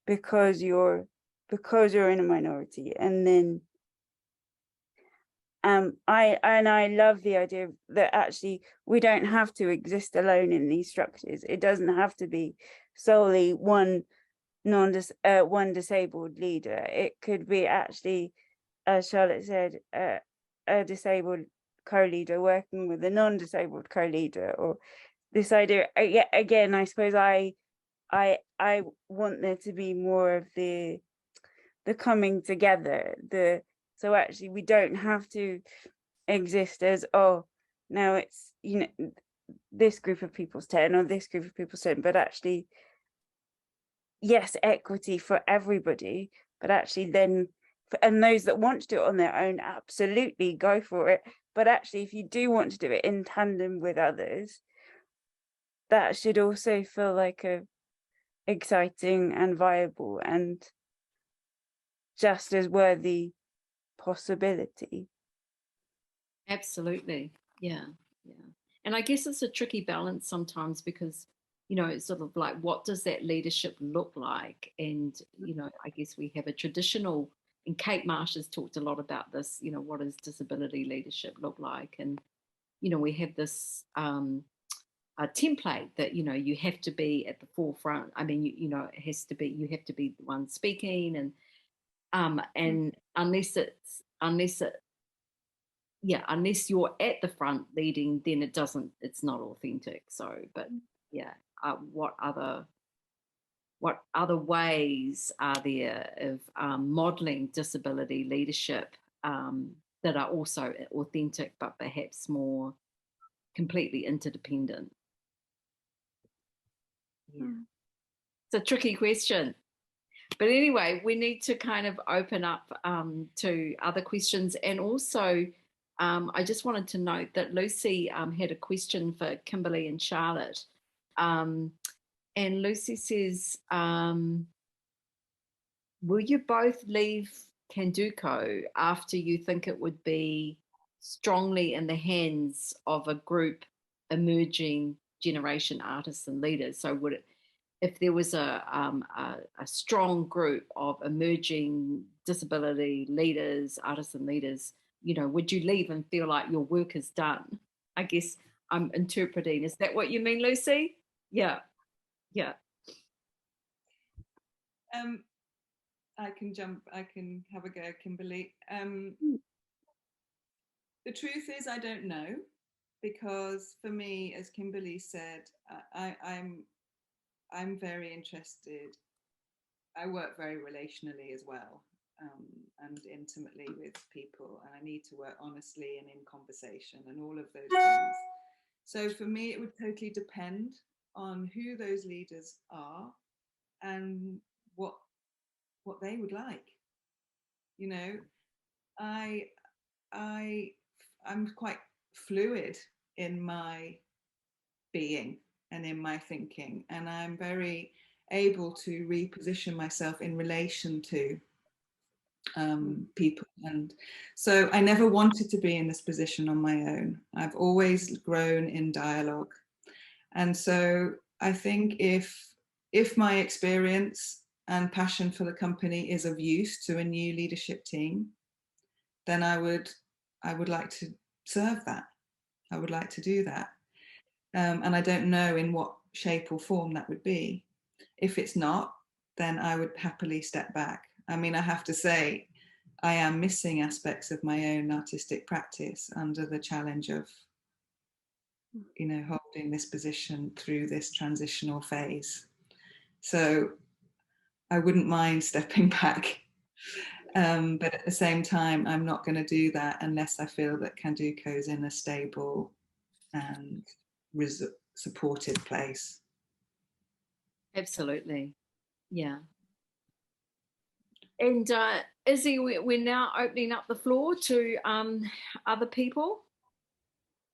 because you're in a minority, and then I love the idea that actually we don't have to exist alone in these structures. It doesn't have to be solely one disabled leader. It could be actually, as Charlotte said, a disabled co-leader working with a non-disabled co-leader, or this idea. Again, I suppose I want there to be more of the coming together. So actually we don't have to exist as, oh, now it's, this group of people's turn or this group of people's turn, but actually, yes, equity for everybody, but actually then, and those that want to do it on their own, absolutely go for it. But actually, if you do want to do it in tandem with others, that should also feel like a exciting and viable and just as worthy possibility. Absolutely. Yeah. And I guess it's a tricky balance sometimes, because it's sort of like, what does that leadership look like? And I guess we have a traditional, and Kate Marsh has talked a lot about this, what does disability leadership look like? And we have this a template that you have to be at the forefront. I mean, it has to be, you have to be the one speaking, and unless you're at the front leading, then it's not authentic. So, but yeah, what other ways are there of modeling disability leadership that are also authentic, but perhaps more completely interdependent? Yeah. It's a tricky question. But anyway, we need to kind of open up to other questions. And also, I just wanted to note that Lucy had a question for Kimberly and Charlotte. And Lucy says, will you both leave Candoco after you think it would be strongly in the hands of a group emerging generation artists and leaders? So would it, if there was a strong group of emerging disability leaders, artists and leaders, would you leave and feel like your work is done? I guess I'm interpreting. Is that what you mean, Lucy? Yeah. I can have a go, Kimberly. The truth is, I don't know, because for me, as Kimberly said, I'm very interested. I work very relationally as well, and intimately with people, and I need to work honestly and in conversation and all of those things. So for me, it would totally depend on who those leaders are and what they would like. I'm quite fluid in my being and in my thinking, and I'm very able to reposition myself in relation to people. And so I never wanted to be in this position on my own. I've always grown in dialogue. And so I think if my experience and passion for the company is of use to a new leadership team, then I would like to serve that. I would like to do that. And I don't know in what shape or form that would be. If it's not, then I would happily step back. I mean, I have to say, I am missing aspects of my own artistic practice under the challenge of, holding this position through this transitional phase. So I wouldn't mind stepping back. But at the same time, I'm not going to do that unless I feel that Candoco is in a stable and supported place. Absolutely. Yeah. And Izzy, we're now opening up the floor to other people.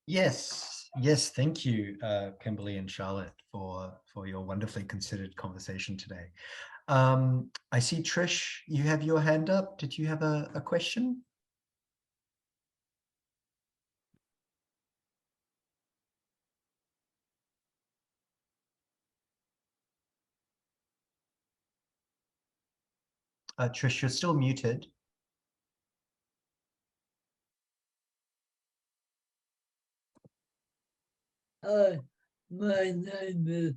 Yes, thank you, Kimberly and Charlotte, for your wonderfully considered conversation today. I see Trish, you have your hand up. Did you have a question? Trish, you're still muted. Hi, my name is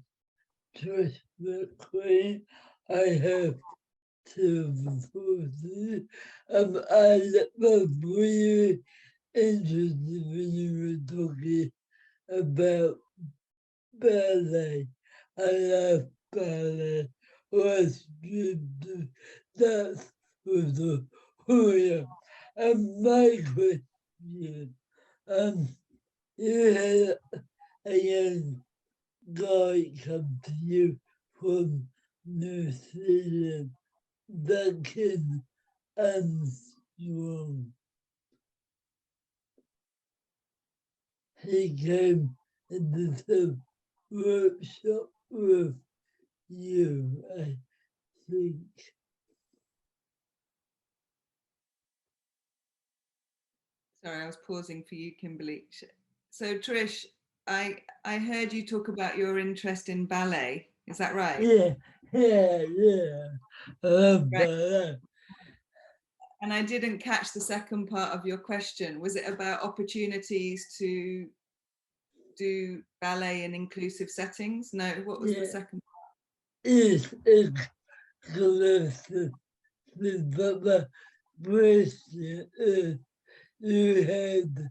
Trish McQueen. I have two voices. I'm really interested when you were talking about ballet. I love ballet. What's good? That's for the whole. And my question, you had a young guy come to you from New Zealand that can Armstrong. He came into the workshop with you, I think. Sorry, I was pausing for you, Kimberly. So Trish, I heard you talk about your interest in ballet. Is that right? Yeah. I love ballet. And I didn't catch the second part of your question. Was it about opportunities to do ballet in inclusive settings? No, what was the second part? It's inclusive, but the question is you had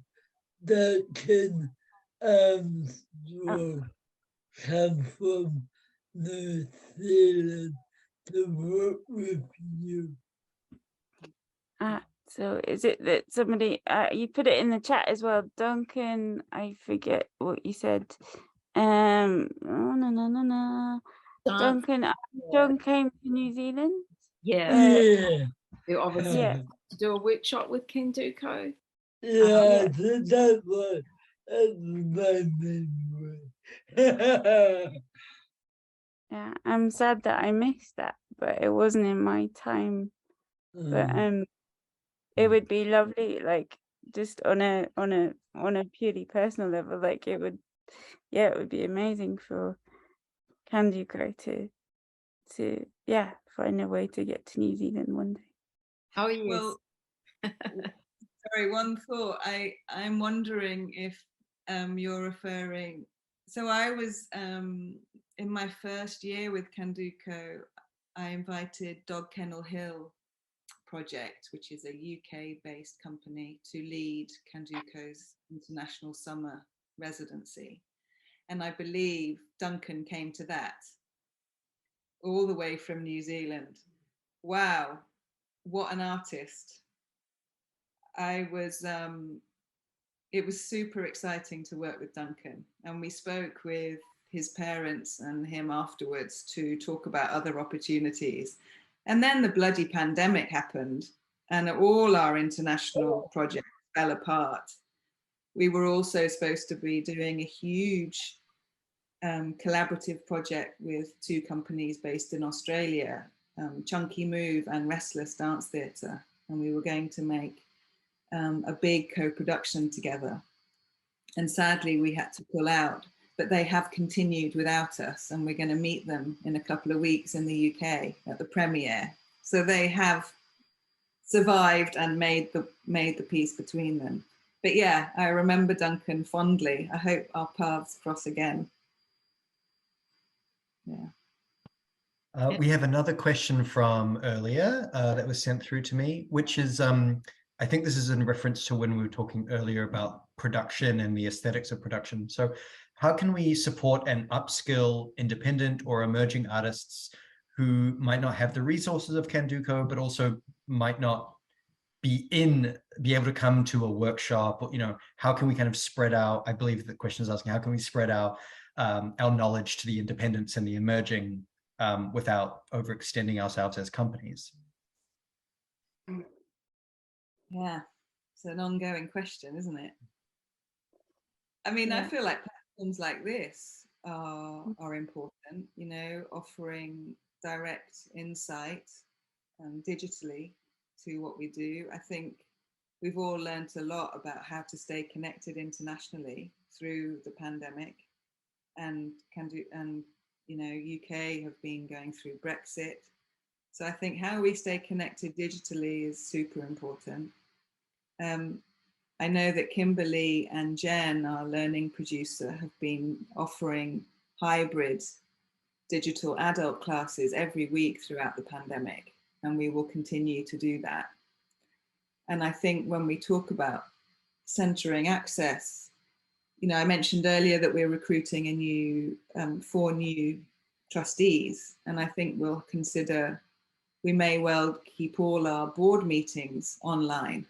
that can Armstrong come from New Zealand to work with you. So is it that somebody, you put it in the chat as well, Duncan, I forget what you said. Oh, no. Duncan came to New Zealand? Yeah. You obviously Yeah. to do a workshop with Candoco. Yeah, that's what that's my memory. Yeah, I'm sad that I missed that, but it wasn't in my time. But it would be lovely, like just on a purely personal level, like it would be amazing for Candoco to find a way to get to New Zealand one day. Oh yes. Well, sorry, one thought. I'm wondering if you're referring. So I was in my first year with Candoco, I invited Dog Kennel Hill project, which is a UK-based company, to lead Candoco's international summer residency. And I believe Duncan came to that all the way from New Zealand. Wow, what an artist. It was super exciting to work with Duncan, and we spoke with his parents and him afterwards to talk about other opportunities. And then the bloody pandemic happened and all our international projects fell apart. We were also supposed to be doing a huge collaborative project with two companies based in Australia, Chunky Move and Restless Dance Theatre. And we were going to make a big co-production together. And sadly, we had to pull out, but they have continued without us, and we're going to meet them in a couple of weeks in the UK at the premiere. So they have survived and made the piece between them. But yeah, I remember Duncan fondly. I hope our paths cross again. Yeah. We have another question from earlier that was sent through to me, which is, I think this is in reference to when we were talking earlier about production and the aesthetics of production. So how can we support and upskill independent or emerging artists who might not have the resources of Candoco, but also might not be able to come to a workshop? Or, how can we kind of spread out? I believe the question is asking, how can we spread out our knowledge to the independents and the emerging without overextending ourselves as companies? Yeah, it's an ongoing question, isn't it? I mean, I feel like platforms like this are important, offering direct insight digitally to what we do. I think we've all learned a lot about how to stay connected internationally through the pandemic, and you know, UK have been going through Brexit. So I think how we stay connected digitally is super important. I know that Kimberly and Jen, our learning producer, have been offering hybrid digital adult classes every week throughout the pandemic, and we will continue to do that. And I think when we talk about centering access, you know, I mentioned earlier that we're recruiting a new 4 new trustees, and I think we'll consider, we may well keep all our board meetings online,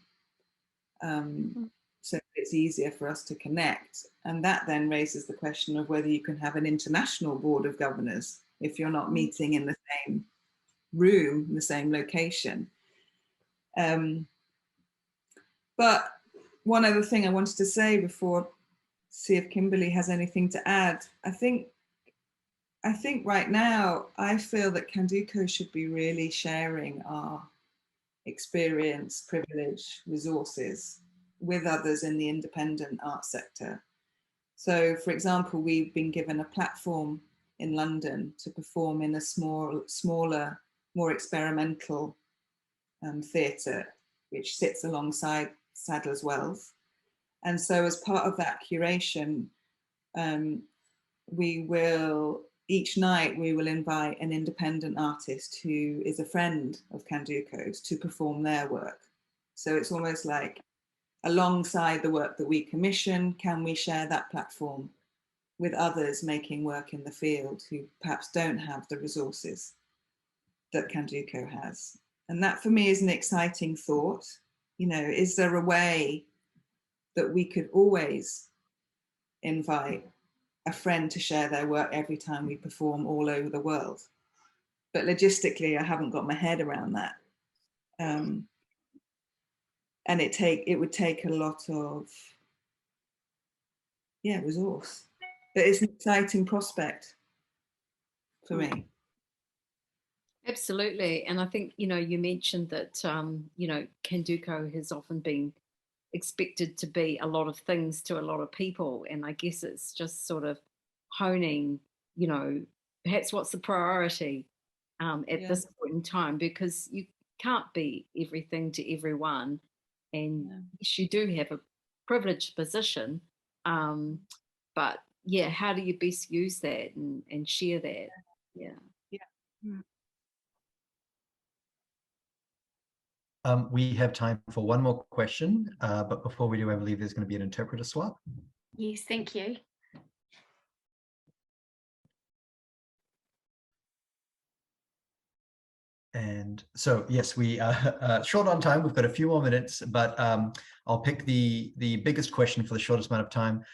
so it's easier for us to connect. And that then raises the question of whether you can have an international board of governors if you're not meeting in the same room, in the same location. But one other thing I wanted to say before, see if Kimberly has anything to add. I think right now, I feel that Candoco should be really sharing our experience, privilege, resources with others in the independent art sector. So, for example, we've been given a platform in London to perform in a smaller, more experimental theatre, which sits alongside Sadler's Wells. And so as part of that curation, we will, each night we will invite an independent artist who is a friend of Candoco's to perform their work. So it's almost like alongside the work that we commission, can we share that platform with others making work in the field who perhaps don't have the resources that Candoco has? And that for me is an exciting thought. You know, is there a way that we could always invite a friend to share their work every time we perform all over the world? But logistically, I haven't got my head around that. And it would take a lot of, resource. But it's an exciting prospect for me. Absolutely. And I think, you know, you mentioned that, you know, Candoco has often been expected to be a lot of things to a lot of people. And I guess it's just sort of honing, you know, perhaps what's the priority at this point in time, because you can't be everything to everyone. And yes, you do have a privileged position. But yeah, how do you best use that and share that? Yeah. We have time for one more question, but before we do, I believe there's going to be an interpreter swap. Yes, thank you. And so, yes, we are short on time. We've got a few more minutes, but I'll pick the biggest question for the shortest amount of time.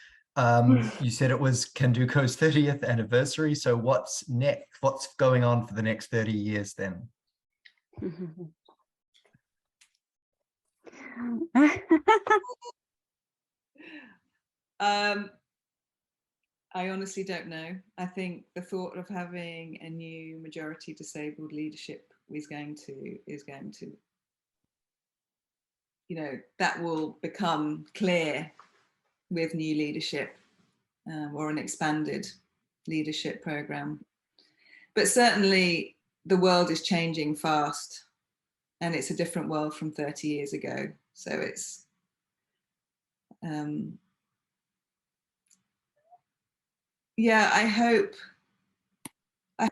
You said it was Candoco's 30th anniversary. So what's next? What's going on for the next 30 years then? I honestly don't know. I think the thought of having a new majority disabled leadership is going to, you know, that will become clear with new leadership or an expanded leadership program. But certainly the world is changing fast, and it's a different world from 30 years ago. So it's, yeah, I hope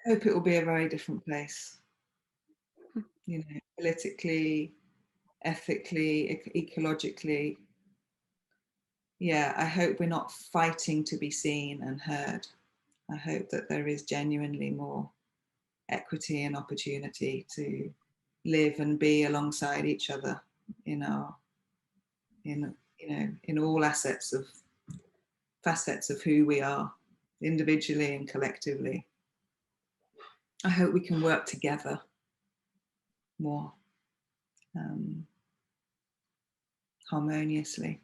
it will be a very different place, you know, politically, ethically, ecologically. Yeah, I hope we're not fighting to be seen and heard. I hope that there is genuinely more equity and opportunity to live and be alongside each other in all facets of who we are, individually and collectively. I hope we can work together more harmoniously.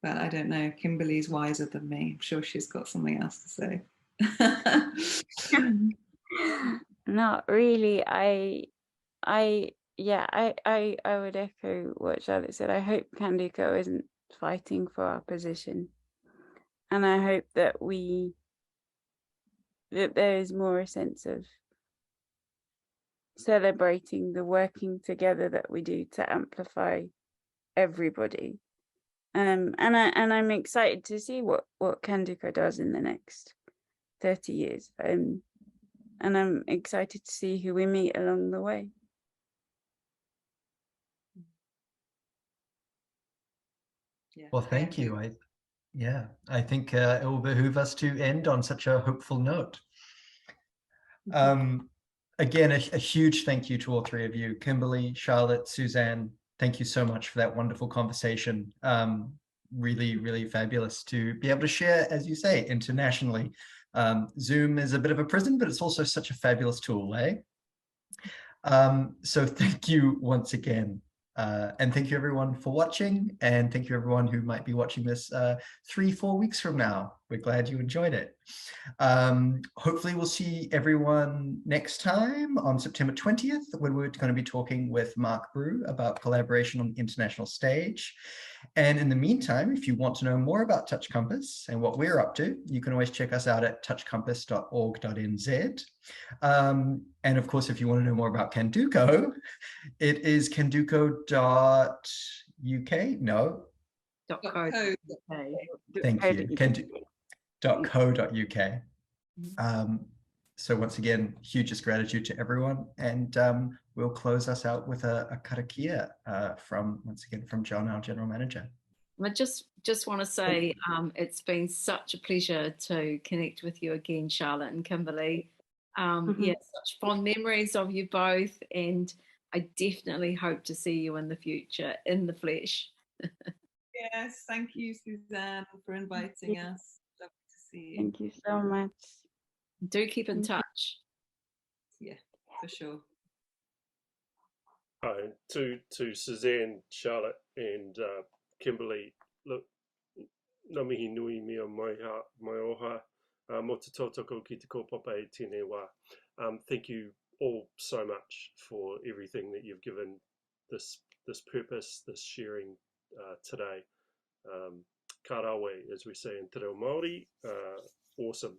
But I don't know, Kimberly's wiser than me. I'm sure she's got something else to say. Not really. I would echo what Charlotte said. I hope Candoco isn't fighting for our position, and I hope that there is more a sense of celebrating the working together that we do to amplify everybody. And I'm excited to see what Candoco does in the next 30 years. And I'm excited to see who we meet along the way. Yeah, Well, thank you. I think it will behoove us to end on such a hopeful note. Again, a huge thank you to all three of you, Kimberly, Charlotte, Suzanne. Thank you so much for that wonderful conversation. Really, really fabulous to be able to share, as you say, internationally. Zoom is a bit of a prison, but it's also such a fabulous tool, eh? So thank you once again. And thank you everyone for watching, and thank you everyone who might be watching this 3-4 weeks from now. We're glad you enjoyed it. Hopefully we'll see everyone next time on September 20th, when we're going to be talking with Mark Brew about collaboration on the international stage. And in the meantime, if you want to know more about Touch Compass and what we're up to, you can always check us out at touchcompass.org.nz. And of course, if you want to know more about Candoco, it is candoco.uk. No. .co. Thank you. .co.uk. So once again, hugest gratitude to everyone, and we'll close us out with a karakia once again from John, our general manager. I just want to say it's been such a pleasure to connect with you again, Charlotte and Kimberly. Yeah, such fond memories of you both, and I definitely hope to see you in the future in the flesh. Yes, thank you, Suzanne, for inviting us. Lovely to see you. Thank you so much. Do keep in touch. Yeah, for sure. To Suzanne, Charlotte, and Kimberly, look, ngā mihi nui mea mai oha, mo te tautoko ki te kōpapa e tēnei wā. Thank you all so much for everything that you've given this purpose, this sharing today. Ka rawe, as we say in Te Reo Māori, awesome.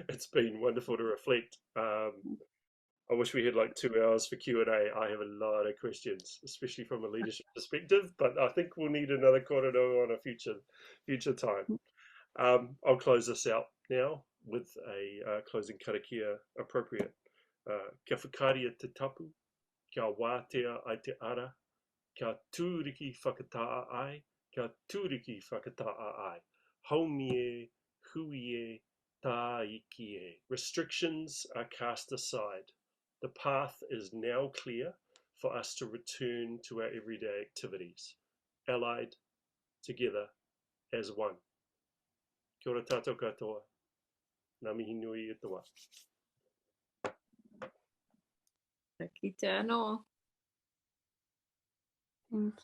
It's been wonderful to reflect. I wish we had like 2 hours for Q&A. I have a lot of questions, especially from a leadership perspective, but I think we'll need another kōrero on a future time. I'll close this out now with a closing karakia appropriate. Kia whakaria te tapu, kia wātea ai te ara, kia tūriki whakataa ai, kia tūriki whakataa ai. Haumie, huie, tāikie. Restrictions are cast aside. The path is now clear for us to return to our everyday activities, allied, together, as one. Kia ora tātou katoa. Ngā mihi nui e te wā. Ki te anō. Thank you.